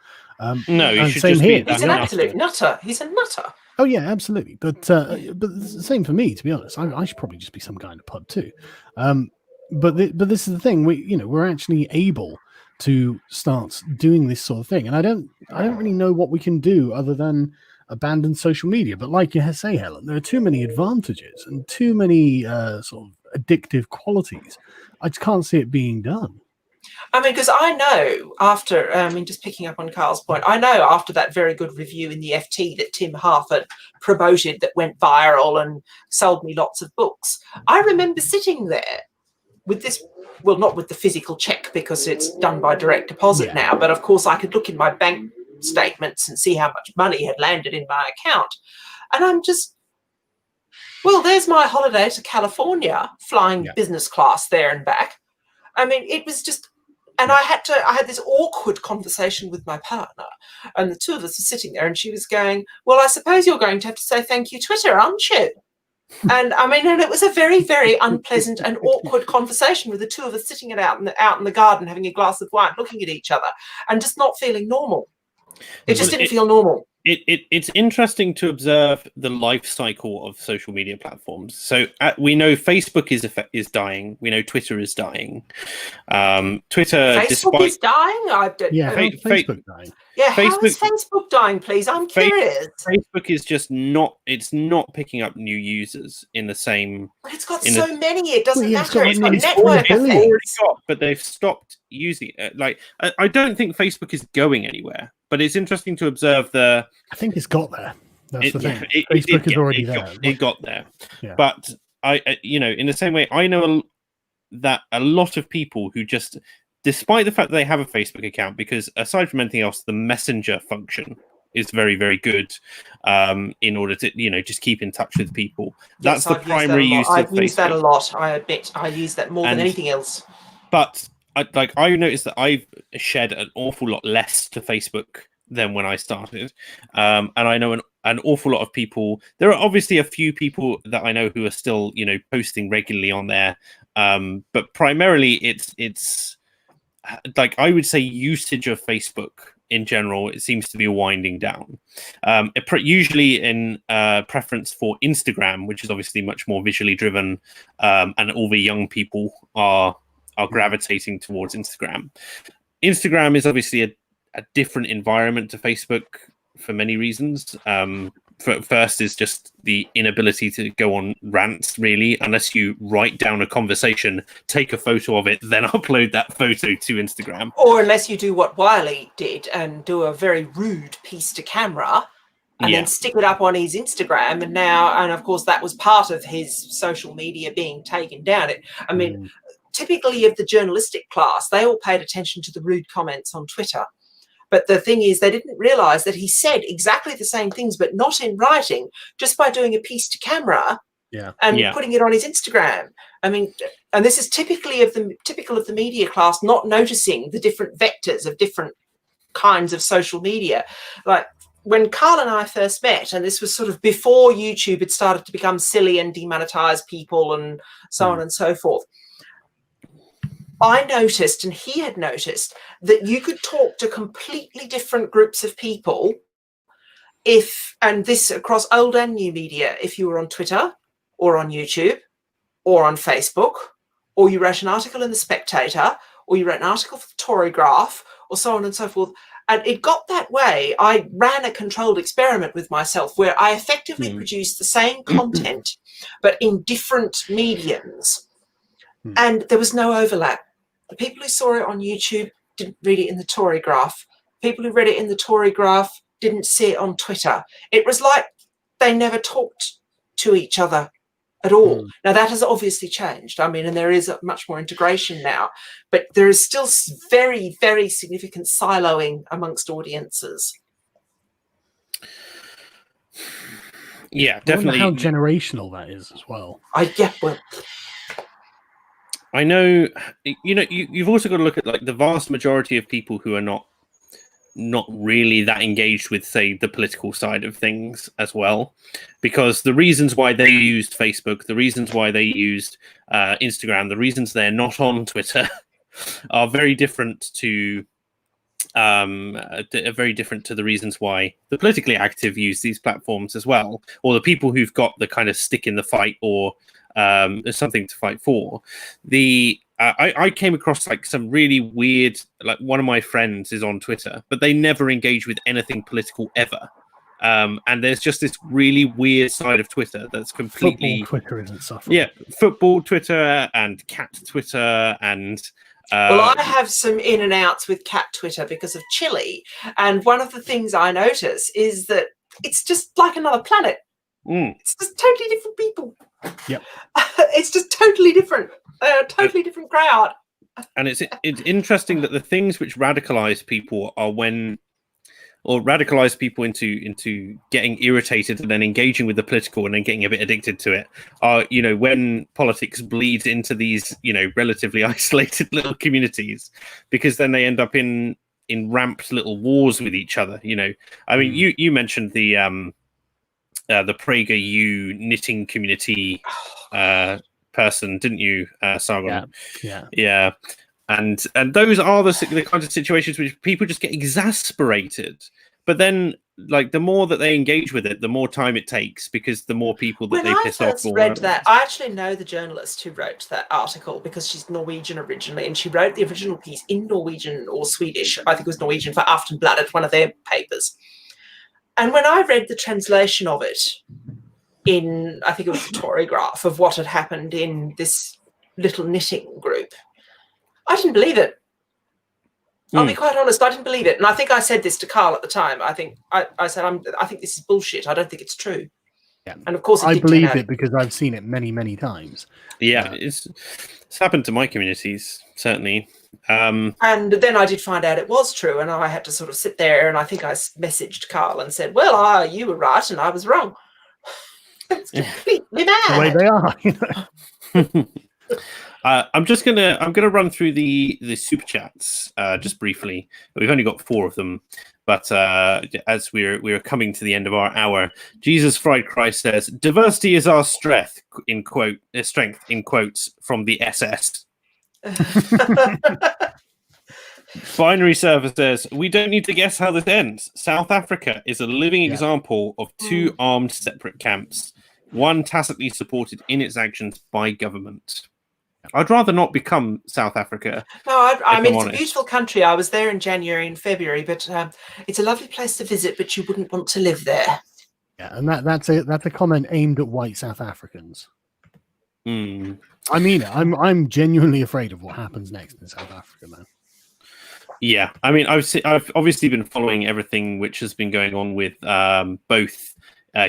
No, he should just be.
He's an absolute nutter. He's a nutter.
Oh yeah, absolutely. But the same for me, to be honest. I should probably just be some guy in a pub too. But this is the thing. We're actually able to start doing this sort of thing, and I don't really know what we can do other than abandon social media. But like you say, Helen, there are too many advantages and too many sort of addictive qualities. I just can't see it being done.
I mean, because I know after, just picking up on Carl's point, I know after that very good review in the FT that Tim Harford promoted that went viral and sold me lots of books, I remember sitting there with this, well, not with the physical check because it's done by direct deposit now, but of course I could look in my bank statements and see how much money had landed in my account. And I'm just, well, there's my holiday to California, flying business class there and back. I mean, it was just, and I had this awkward conversation with my partner, and the two of us were sitting there, and she was going, well, I suppose you're going to have to say thank you, Twitter, aren't you? And I mean, and it was a very, very unpleasant and awkward conversation with the two of us sitting out in the garden, having a glass of wine, looking at each other, and just not feeling normal. It just didn't feel normal.
It's interesting to observe the life cycle of social media platforms. So we know Facebook is dying. We know Twitter is dying. Twitter,
Facebook is dying.
Facebook dying.
Yeah, how is Facebook dying? Please, I'm curious.
Facebook is just not. It's not picking up new users in the same.
But it's got so many. It doesn't matter. It's got
it's
network effects.
But they've stopped using it. Like I don't think Facebook is going anywhere. But it's interesting to observe I
think it's got there. That's the thing. Facebook is already there.
It got there.
Yeah.
But in the same way, I know that a lot of people who just, despite the fact that they have a Facebook account, because aside from anything else, the messenger function is very, very good in order to, just keep in touch with people.
Yes,
That's the primary use of
I've used that a
Facebook.
lot. I admit I use that more than anything else.
But I noticed that I've shared an awful lot less to Facebook than when I started. And I know an awful lot of people. There are obviously a few people that I know who are still, posting regularly on there. But primarily it's like, I would say usage of Facebook in general, it seems to be winding down. Usually in preference for Instagram, which is obviously much more visually driven, and all the young people are gravitating towards Instagram. Instagram is obviously a different environment to Facebook for many reasons. First is just the inability to go on rants, really, unless you write down a conversation, take a photo of it, then upload that photo to Instagram.
Or unless you do what Wiley did and do a very rude piece to camera and then stick it up on his Instagram. And of course, that was part of his social media being taken down. I mean, typically of the journalistic class, they all paid attention to the rude comments on Twitter. But the thing is, they didn't realize that he said exactly the same things, but not in writing, just by doing a piece to camera and putting it on his Instagram. I mean, and this is typical of the media class, not noticing the different vectors of different kinds of social media. Like when Carl and I first met, and this was sort of before YouTube had started to become silly and demonetize people and so on and so forth, I noticed, and he had noticed, that you could talk to completely different groups of people and this across old and new media, if you were on Twitter or on YouTube or on Facebook, or you wrote an article in The Spectator, or you wrote an article for the Torygraph, or so on and so forth. And it got that way. I ran a controlled experiment with myself where I effectively produced the same content, but in different mediums. And there was no overlap. The people who saw it on YouTube didn't read it in the Torygraph. People who read it in the Torygraph didn't see it on Twitter. It was like they never talked to each other at all. Now, that has obviously changed. I mean, and there is much more integration now, but there is still very, very significant siloing amongst audiences.
Yeah, definitely.
I wonder how generational that is as well.
I know, you've also got to look at like the vast majority of people who are not really that engaged with, say, the political side of things as well, because the reasons why they used Facebook, the reasons why they used Instagram, the reasons they're not on Twitter are very different to the reasons why the politically active use these platforms as well, or the people who've got the kind of stick in the fight or something to fight for. I came across like some really weird, like one of my friends is on Twitter, but they never engage with anything political ever. And there's just this really weird side of Twitter that's completely...
Football Twitter isn't suffering.
Yeah, football Twitter and cat Twitter and...
Well, I have some in and outs with cat Twitter because of Chile. And one of the things I notice is that it's just like another planet. It's just totally different people.
Yep.
It's just totally different. Totally different crowd.
And it's interesting that the things which radicalize people radicalize people into getting irritated and then engaging with the political and then getting a bit addicted to it are, when politics bleeds into these, relatively isolated little communities, because then they end up in ramped little wars with each other. I mean, you mentioned the PragerU knitting community person, didn't you, Sargon? Yeah. And those are the kinds of situations which people just get exasperated. But then, like, the more that they engage with it, the more time it takes, because the more people that they piss off. When I first
read that, I actually know the journalist who wrote that article because she's Norwegian originally, and she wrote the original piece in Norwegian or Swedish. I think it was Norwegian for Aftenbladet, one of their papers. And when I read the translation of it in, I think it was the Torygraph, of what had happened in this little knitting group, I didn't believe it. I'll be quite honest, I didn't believe it. And I think I said this to Carl at the time. I think I said, I think this is bullshit. I don't think it's true.
Yeah.
And of course,
I believe it because I've seen it many, many times.
Yeah, it's happened to my communities certainly.
And then I did find out it was true, and I had to sort of sit there, and I think I messaged Carl and said, well, you were right and I was wrong. It's completely mad.
The way they are, you know.
I'm gonna run through the super chats just briefly. We've only got 4 of them, but as we're coming to the end of our hour, Jesus Fried Christ says, "Diversity is our strength," in quotes from the SS. Binary Server says, "We don't need to guess how this ends. South Africa is a living example of 2 armed separate camps, one tacitly supported in its actions by government." I'd rather not become South Africa.
No, I mean, it's a beautiful country. I was there in January and February, but it's a lovely place to visit, but you wouldn't want to live there.
Yeah, and that's a comment aimed at white South Africans. I mean, I'm genuinely afraid of what happens next in South Africa, man.
Yeah, I mean, I've obviously been following everything which has been going on with both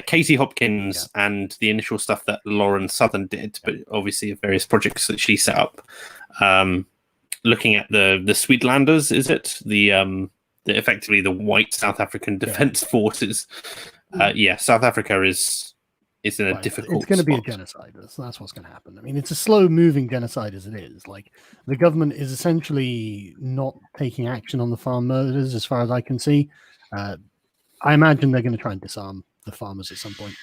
Katie Hopkins and the initial stuff that Lauren Southern did, but obviously various projects that she set up. Looking at the Sweetlanders, is it the effectively the white South African Defence Forces? South Africa is in a difficult.
It's going to be a genocide. That's what's going to happen. I mean, it's a slow-moving genocide as it is. Like, the government is essentially not taking action on the farm murders, as far as I can see. I imagine they're going to try and disarm the farmers at some point.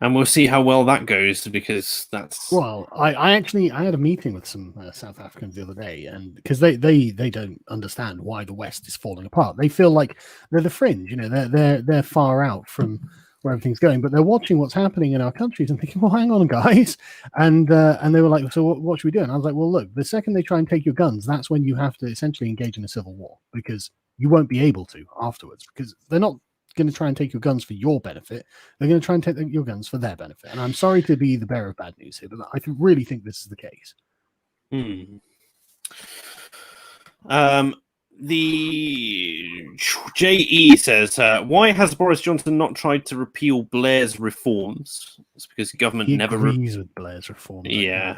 And we'll see how well that goes, because that's...
Well, I had a meeting with some South Africans the other day, and because they don't understand why the West is falling apart. They feel like they're the fringe, you know, they're far out from where everything's going, but they're watching what's happening in our countries and thinking, well, hang on, guys. And they were like, so what should we do? And I was like, well, look, the second they try and take your guns, that's when you have to essentially engage in a civil war, because you won't be able to afterwards, because they're not going to try and take your guns for your benefit. They're going to try and take your guns for their benefit. And I'm sorry to be the bearer of bad news here, but I really think this is the case.
The JE says, why has Boris Johnson not tried to repeal Blair's reforms? It's because government never
agrees with Blair's reforms.
Yeah.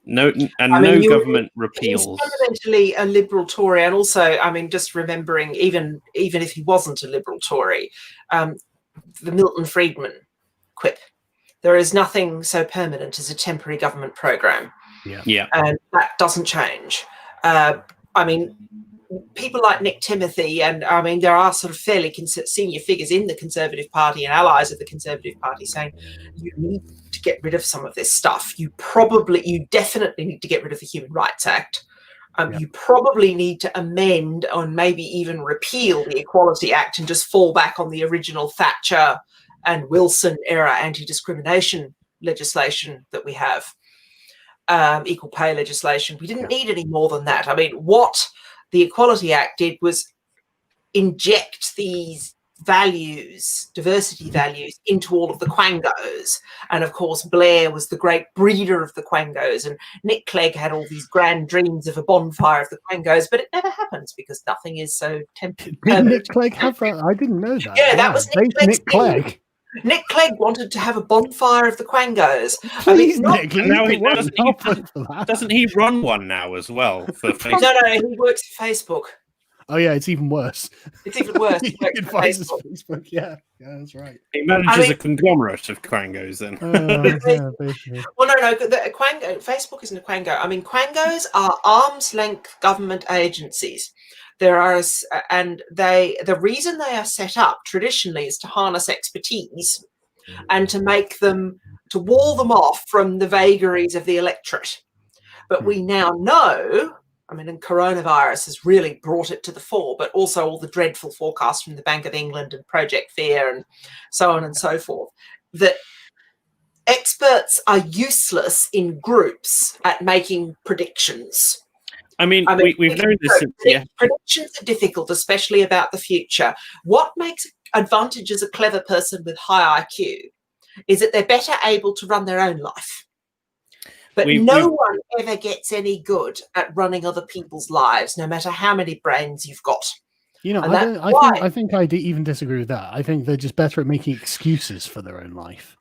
No government repeals.
He's fundamentally a liberal Tory, and also, I mean, just remembering, even if he wasn't a liberal Tory, the Milton Friedman quip: "There is nothing so permanent as a temporary government program."
Yeah,
and that doesn't change. I mean, people like Nick Timothy, and I mean, there are sort of fairly senior figures in the Conservative Party and allies of the Conservative Party saying, you need to get rid of some of this stuff. You definitely need to get rid of the Human Rights Act. You probably need to amend and maybe even repeal the Equality Act and just fall back on the original Thatcher and Wilson era anti-discrimination legislation that we have, equal pay legislation. We didn't need any more than that. I mean, what the Equality Act did was inject these values, diversity values, into all of the Quangos. And of course, Blair was the great breeder of the Quangos, and Nick Clegg had all these grand dreams of a bonfire of the Quangos, but it never happens because nothing is so temporary.
Did Nick Clegg have that? I didn't know that.
Yeah, that was Nick
Clegg.
Nick Clegg wanted to have a bonfire of the Quangos.
Please, Nick,
doesn't he run one now as well for Facebook?
No, he works for Facebook.
Oh yeah, it's even worse.
It's even worse.
He advises Facebook. Yeah, that's right.
He manages a conglomerate of Quangos then.
Basically.
Well, no. Facebook isn't a Quango. I mean, Quangos are arm's length government agencies. The reason they are set up traditionally is to harness expertise and to wall them off from the vagaries of the electorate. But we now know, I mean, and coronavirus has really brought it to the fore, but also all the dreadful forecasts from the Bank of England and Project Fear and so on and so forth, that experts are useless in groups at making predictions.
I mean, we've known this.
Predictions are difficult, especially about the future. What makes advantages a clever person with high IQ is that they're better able to run their own life. But no one ever gets any good at running other people's lives, no matter how many brains you've got.
You know, I think I even disagree with that. I think they're just better at making excuses for their own life.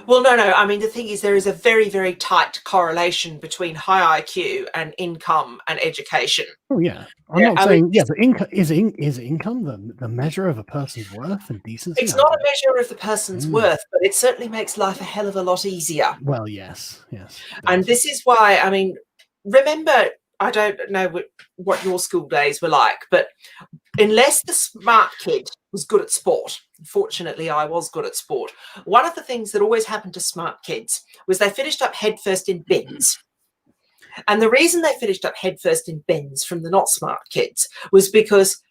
Well, no. I mean, the thing is, there is a very, very tight correlation between high IQ and income and education.
Oh yeah, I'm not saying but income is income the measure of a person's worth and decency?
It's not a measure of the person's worth, but it certainly makes life a hell of a lot easier.
Well, yes.
And this is why, I mean, remember, I don't know what your school days were like, but unless the smart kid was good at sport, fortunately I was good at sport, one of the things that always happened to smart kids was they finished up headfirst in bins. And the reason they finished up headfirst in bins from the not smart kids was because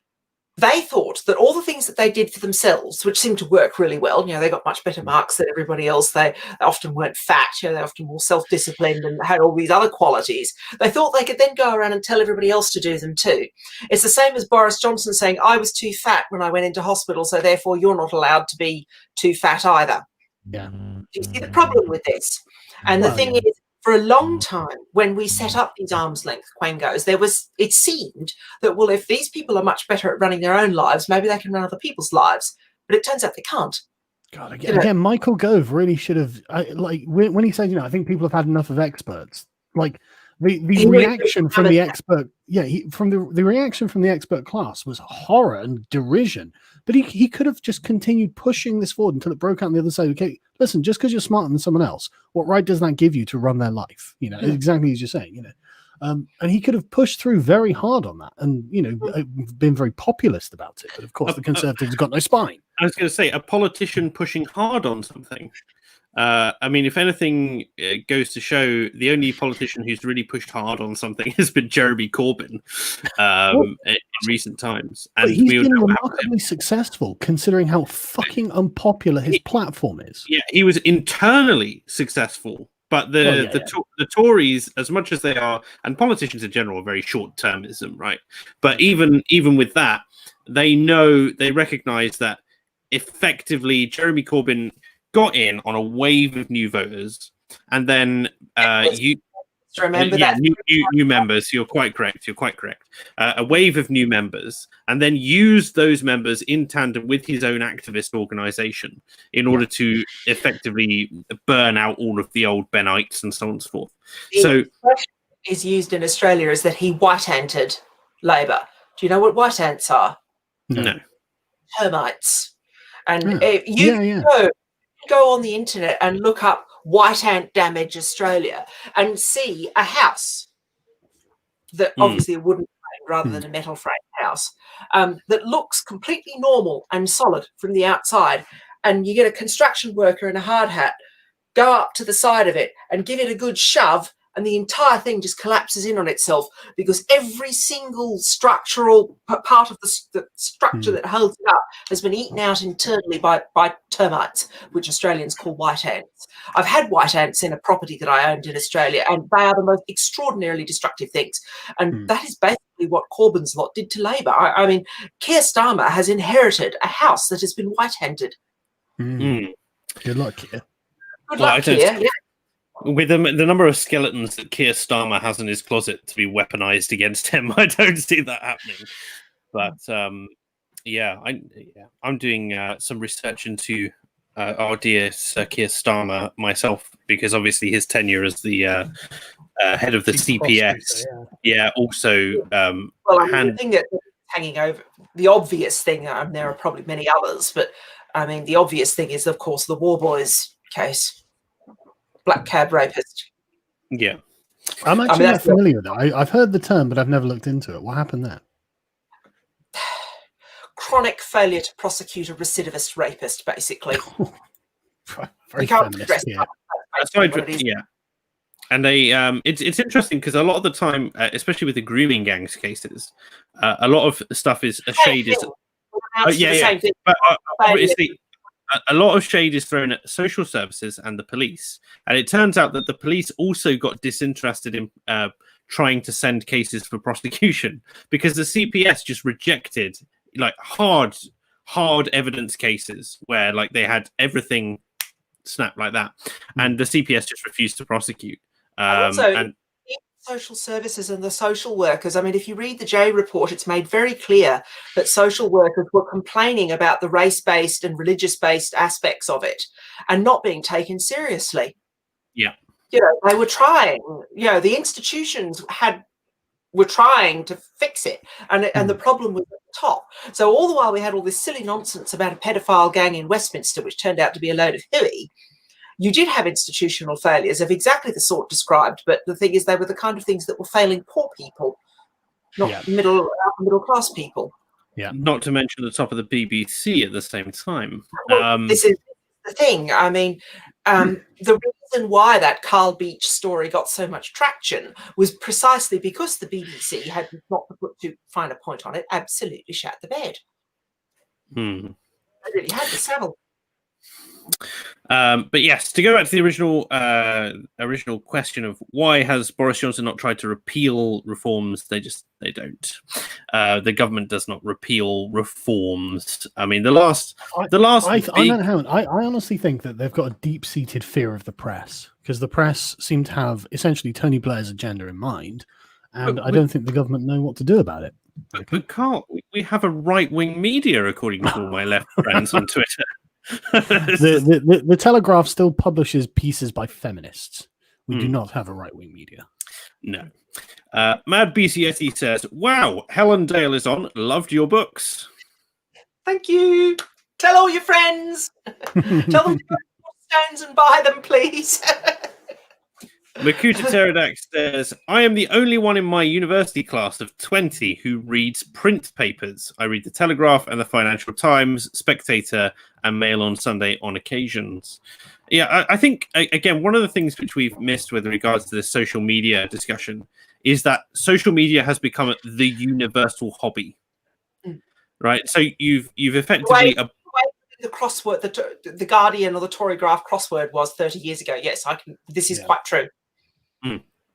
they thought that all the things that they did for themselves, which seemed to work really well, they got much better marks than everybody else. They often weren't fat, they often were self-disciplined and had all these other qualities. They thought they could then go around and tell everybody else to do them too. It's the same as Boris Johnson saying, I was too fat when I went into hospital, so therefore you're not allowed to be too fat either.
Yeah.
Do you see the problem with this? And the thing is, for a long time, when we set up these arm's length quangos, it seemed that, well, if these people are much better at running their own lives, maybe they can run other people's lives. But it turns out they can't.
God, again, Michael Gove really should have, when he said, I think people have had enough of experts. Like the reaction from the expert, the reaction from the expert class was horror and derision. But he could have just continued pushing this forward until it broke out on the other side. Okay, listen, just because you're smarter than someone else, what right does that give you to run their life? Exactly as you're saying, and he could have pushed through very hard on that and, been very populist about it. But of course, the Conservatives have got no spine.
I was going to say, a politician pushing hard on something. I mean, if anything goes to show, the only politician who's really pushed hard on something has been Jeremy Corbyn in recent times. And
he's been remarkably successful considering how fucking unpopular his platform is.
Yeah, he was internally successful. But the Tories, as much as they are, and politicians in general, are very short-termism, right? But even with that, they recognise that effectively Jeremy Corbyn got in on a wave of new voters, and then new members. You're quite correct. A wave of new members, and then used those members in tandem with his own activist organisation in order to effectively burn out all of the old Benites and so on and so forth. So,
is used in Australia is that he white-anted Labor. Do you know what white ants are?
No.
Termites. And go on the internet and look up white ant damage Australia and see a house that obviously a wooden frame rather than a metal frame house that looks completely normal and solid from the outside, and you get a construction worker in a hard hat go up to the side of it and give it a good shove, and the entire thing just collapses in on itself because every single structural part of the structure that holds it up has been eaten out internally by termites, which Australians call white ants. I've had white ants in a property that I owned in Australia, and they are the most extraordinarily destructive things. And that is basically what Corbyn's lot did to Labor. I mean, Keir Starmer has inherited a house that has been white-handed.
Good luck, Keir.
Good luck, Keir. Yeah.
With the number of skeletons that Keir Starmer has in his closet to be weaponized against him, I don't see that happening. But I'm doing some research into our dear Sir Keir Starmer myself, because obviously his tenure as the head of the CPS, also.
The thing that's hanging over, the obvious thing, there are probably many others, but I mean, the obvious thing is, of course, the War Boys case. Black cab rapist.
Yeah.
I'm actually not familiar with that. I've heard the term, but I've never looked into it. What happened there?
Chronic failure to prosecute a recidivist rapist, basically.
Very feminist,
And it's interesting because a lot of the time, especially with the grooming gangs cases, a lot of stuff is a shade is. But obviously, a lot of shade is thrown at social services and the police, and it turns out that the police also got disinterested in trying to send cases for prosecution because the CPS just rejected like hard evidence cases where like they had everything snapped like that, and the CPS just refused to prosecute.
social services and the social workers. I mean, if you read the J report, it's made very clear that social workers were complaining about the race-based and religious-based aspects of it and not being taken seriously.
Yeah.
They were trying, the institutions were trying to fix it, and the problem was at the top. So all the while we had all this silly nonsense about a pedophile gang in Westminster, which turned out to be a load of hooey. You did have institutional failures of exactly the sort described, but the thing is, they were the kind of things that were failing poor people, not middle class people.
Yeah.
Not to mention the top of the BBC at the same time.
Well, this is the thing. I mean, the reason why that Carl Beach story got so much traction was precisely because the BBC had, not to put too fine a point on it, absolutely shat the bed. They really had the saddle.
But yes, to go back to the original question of why has Boris Johnson not tried to repeal reforms? They don't. The government does not repeal reforms. I mean,
I honestly think that they've got a deep-seated fear of the press, because the press seem to have essentially Tony Blair's agenda in mind, and I don't think the government know what to do about it.
But Carl, we have a right-wing media, according to all my left friends on Twitter.
The Telegraph still publishes pieces by feminists. We do not have a right-wing media.
No. Mad BCSE says, wow, Helen Dale is on. Loved your books.
Thank you. Tell all your friends. Tell them to go to Stones and buy them, please.
Makuta Pterodax says, I am the only one in my university class of 20 who reads print papers. I read the Telegraph and the Financial Times, Spectator, and Mail on Sunday on occasions. Yeah, I think, again, one of the things which we've missed with regards to this social media discussion is that social media has become the universal hobby, right? So you've effectively...
The crossword, the Guardian or the Tory Graph crossword was 30 years ago. Yes, this is quite true.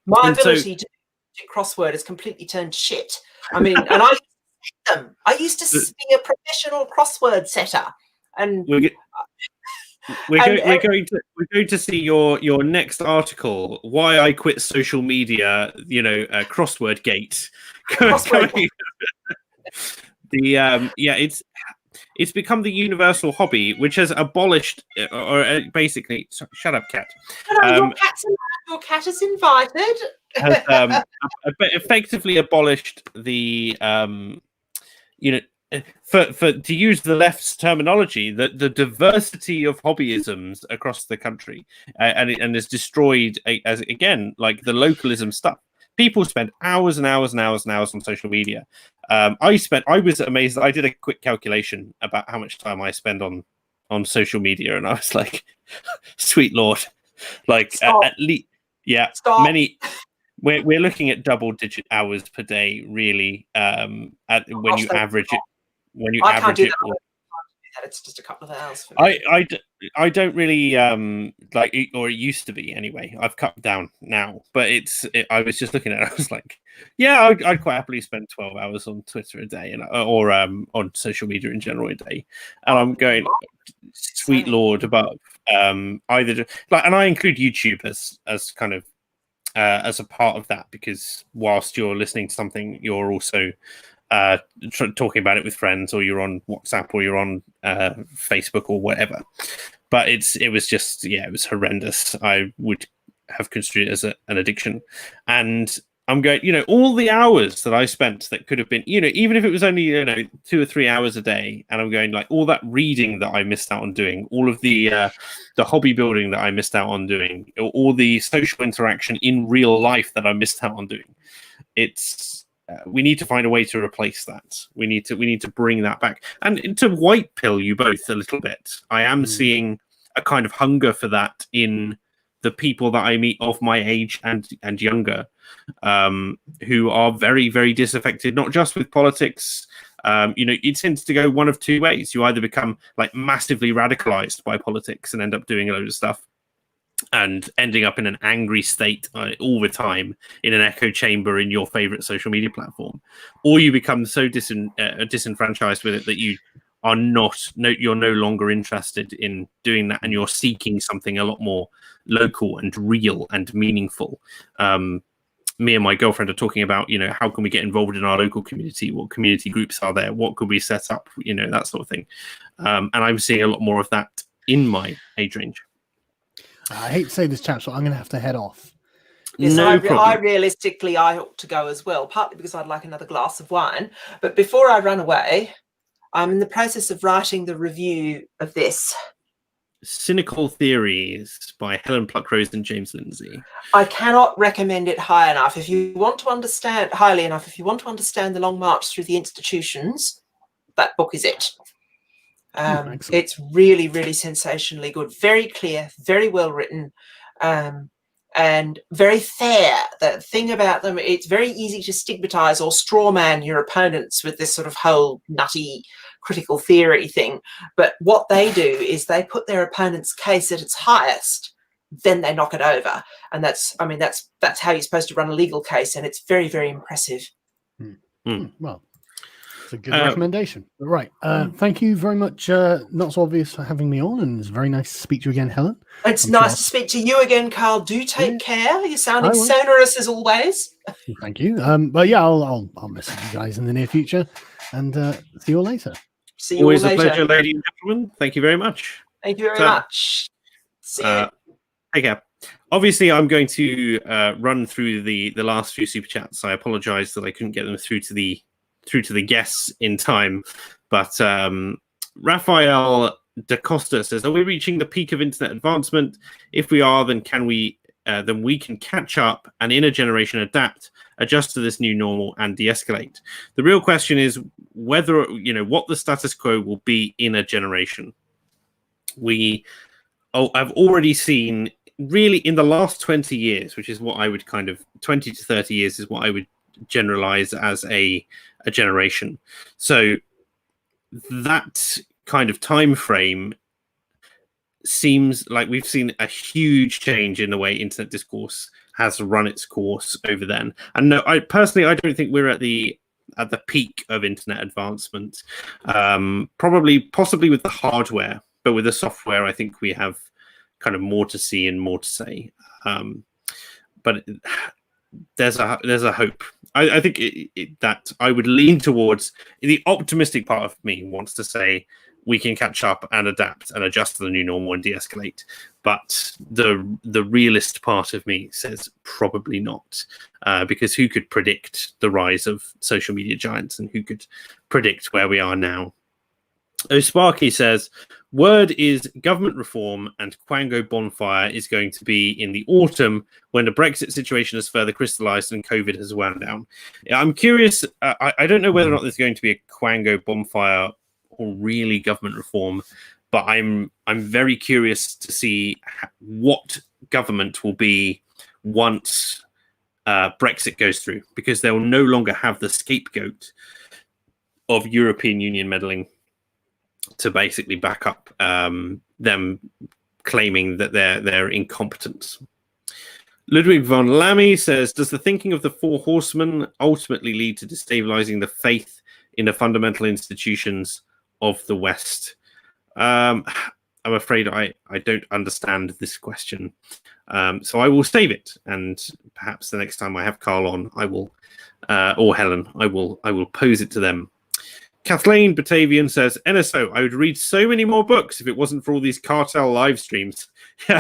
My ability to do crossword has completely turned to shit. I mean, and I used to be a professional crossword setter, and
we're going to see your next article, why I quit social media. Crossword gate. It's become the universal hobby, which has abolished, or basically, shut up, cat.
Your cat is invited.
Has effectively abolished the, to use the left's terminology, the diversity of hobbyisms across the country, and has destroyed, as again, like the localism stuff. People spend hours and hours and hours and hours on social media. I was amazed. I did a quick calculation about how much time I spend on social media, and I was like, sweet Lord, like at least, many. We're looking at double-digit hours per day, really. When you average it.
It's just a couple of hours for me.
I don't really like it, or it used to be anyway. I've cut down now, but I was just looking at it. I was like, yeah, I'd quite happily spend 12 hours on Twitter a day, or on social media in general a day. And I'm going, sweet Lord, about either like, and I include YouTube as kind of as a part of that, because whilst you're listening to something, you're also talking about it with friends, or you're on WhatsApp, or you're on Facebook, or whatever. But it was horrendous. I would have construed it as an addiction, and I'm going, all the hours that I spent that could have been, even if it was only 2 or 3 hours a day, and I'm going, like, all that reading that I missed out on doing, all of the hobby building that I missed out on doing, all the social interaction in real life that I missed out on doing. We need to find a way to replace that. We need to bring that back, and to white pill you both a little bit. I am seeing a kind of hunger for that in the people that I meet of my age and younger, who are very, very disaffected, not just with politics. It tends to go one of two ways. You either become like massively radicalized by politics and end up doing a load of stuff and ending up in an angry state all the time in an echo chamber in your favorite social media platform, or you become so disenfranchised with it that you're no longer interested in doing that, and you're seeking something a lot more local and real and meaningful. me and my girlfriend are talking about, how can we get involved in our local community? What community groups are there? What could we set up? That sort of thing. And I'm seeing a lot more of that in my age range.
I hate to say this, chaps, but I'm going to have to head off.
Yes,
No problem.
I realistically, I ought to go as well, partly because I'd like another glass of wine. But before I run away, I'm in the process of writing the review of this.
Cynical Theories by Helen Pluckrose and James Lindsay.
I cannot recommend it high enough. If you want to understand highly enough, if you want to understand the long march through the institutions, that book is it. It's really, really sensationally good, very clear, very well written, and very fair. The thing about them, it's very easy to stigmatize or straw man your opponents with this sort of whole nutty critical theory thing. But what they do is they put their opponent's case at its highest, then they knock it over. And that's how you're supposed to run a legal case. And it's very, very impressive.
Well, it's a good recommendation. Right. Thank you very much, Not So Obvious, for having me on. And it's very nice to speak to you again, Helen.
It's nice to speak to you again, Carl. Do take care. You're sounding sonorous as always.
Thank you. But yeah, I'll message you guys in the near future. And see you all later.
See you
Always
all later.
a pleasure, ladies and gentlemen. Thank you very much.
Thank you very much. See you.
Take care. Obviously, I'm going to run through the last few super chats. I apologize that I couldn't get them through to the guests in time. But Raphael Da Costa says, "Are we reaching the peak of internet advancement? If we are, then we can catch up and in a generation adapt, adjust to this new normal and de-escalate. The real question is whether, what the status quo will be in a generation. I've already seen really in the last 20 years, which is what I would 20 to 30 years is what I would generalize as a generation. So that kind of time frame seems like we've seen a huge change in the way internet discourse has run its course over then. And no, I don't think we're at the peak of internet advancement. Possibly with the hardware, but with the software, I think we have kind of more to see and more to say. But there's a hope. I think that I would lean towards the optimistic part of me wants to say we can catch up and adapt and adjust to the new normal and de-escalate. But the realist part of me says probably not, because who could predict the rise of social media giants and who could predict where we are now? Sparky says, word is government reform and Quango bonfire is going to be in the autumn when the Brexit situation has further crystallized and COVID has wound down. I'm curious. I don't know whether or not there's going to be a Quango bonfire or really government reform, but I'm very curious to see what government will be once Brexit goes through, because they will no longer have the scapegoat of European Union meddling to basically back up them claiming that they're incompetent. Ludwig von Lammy says, does the thinking of the Four Horsemen ultimately lead to destabilizing the faith in the fundamental institutions of the West? I'm afraid I don't understand this question. So I will save it, and perhaps the next time I have Carl on, I will, or Helen, I will pose it to them. Kathleen Batavian says, NSO, I would read so many more books if it wasn't for all these cartel live streams.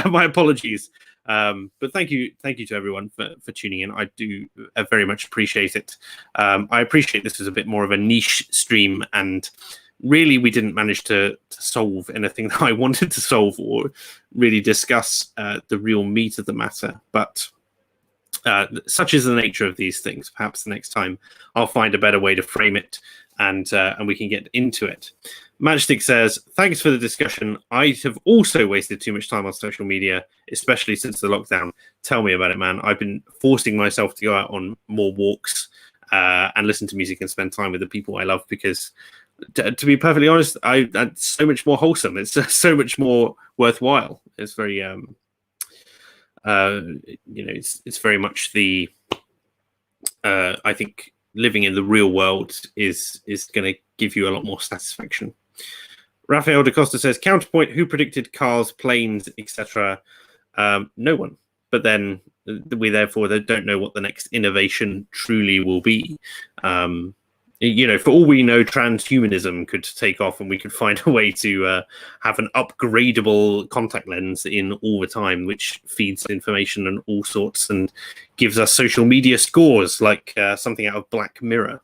My apologies. But thank you to everyone for tuning in. I do very much appreciate it. I appreciate this was a bit more of a niche stream, and really we didn't manage to solve anything that I wanted to solve or really discuss the real meat of the matter. But such is the nature of these things. Perhaps the next time I'll find a better way to frame it, and we can get into it. Matchstick says, thanks for the discussion. I have also wasted too much time on social media, especially since the lockdown. Tell me about it, man. I've been forcing myself to go out on more walks and listen to music and spend time with the people I love, because to be perfectly honest, that's so much more wholesome. It's so much more worthwhile. It's very, it's very much the, I think, living in the real world is going to give you a lot more satisfaction. Rafael da Costa says, counterpoint, who predicted cars, planes, etc.? No one. but then we therefore don't know what the next innovation truly will be. For all we know, transhumanism could take off and we could find a way to have an upgradable contact lens in all the time, which feeds information and all sorts and gives us social media scores like something out of Black Mirror.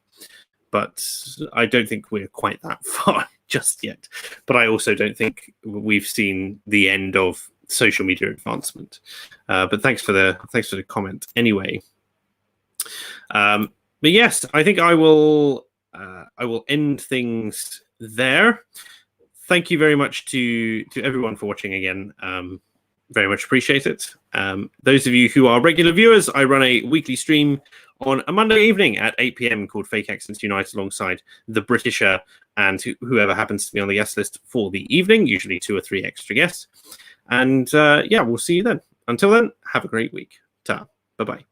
But I don't think we're quite that far just yet. But I also don't think we've seen the end of social media advancement. But thanks for the comment anyway. But yes, I think I will end things there. Thank you very much to everyone for watching again. Very much appreciate it. Those of you who are regular viewers, I run a weekly stream on a Monday evening at 8 p.m. called Fake Accents Unite, alongside the Britisher and whoever happens to be on the guest list for the evening, usually 2 or 3 extra guests. And we'll see you then. Until then, have a great week. Ta. Bye-bye.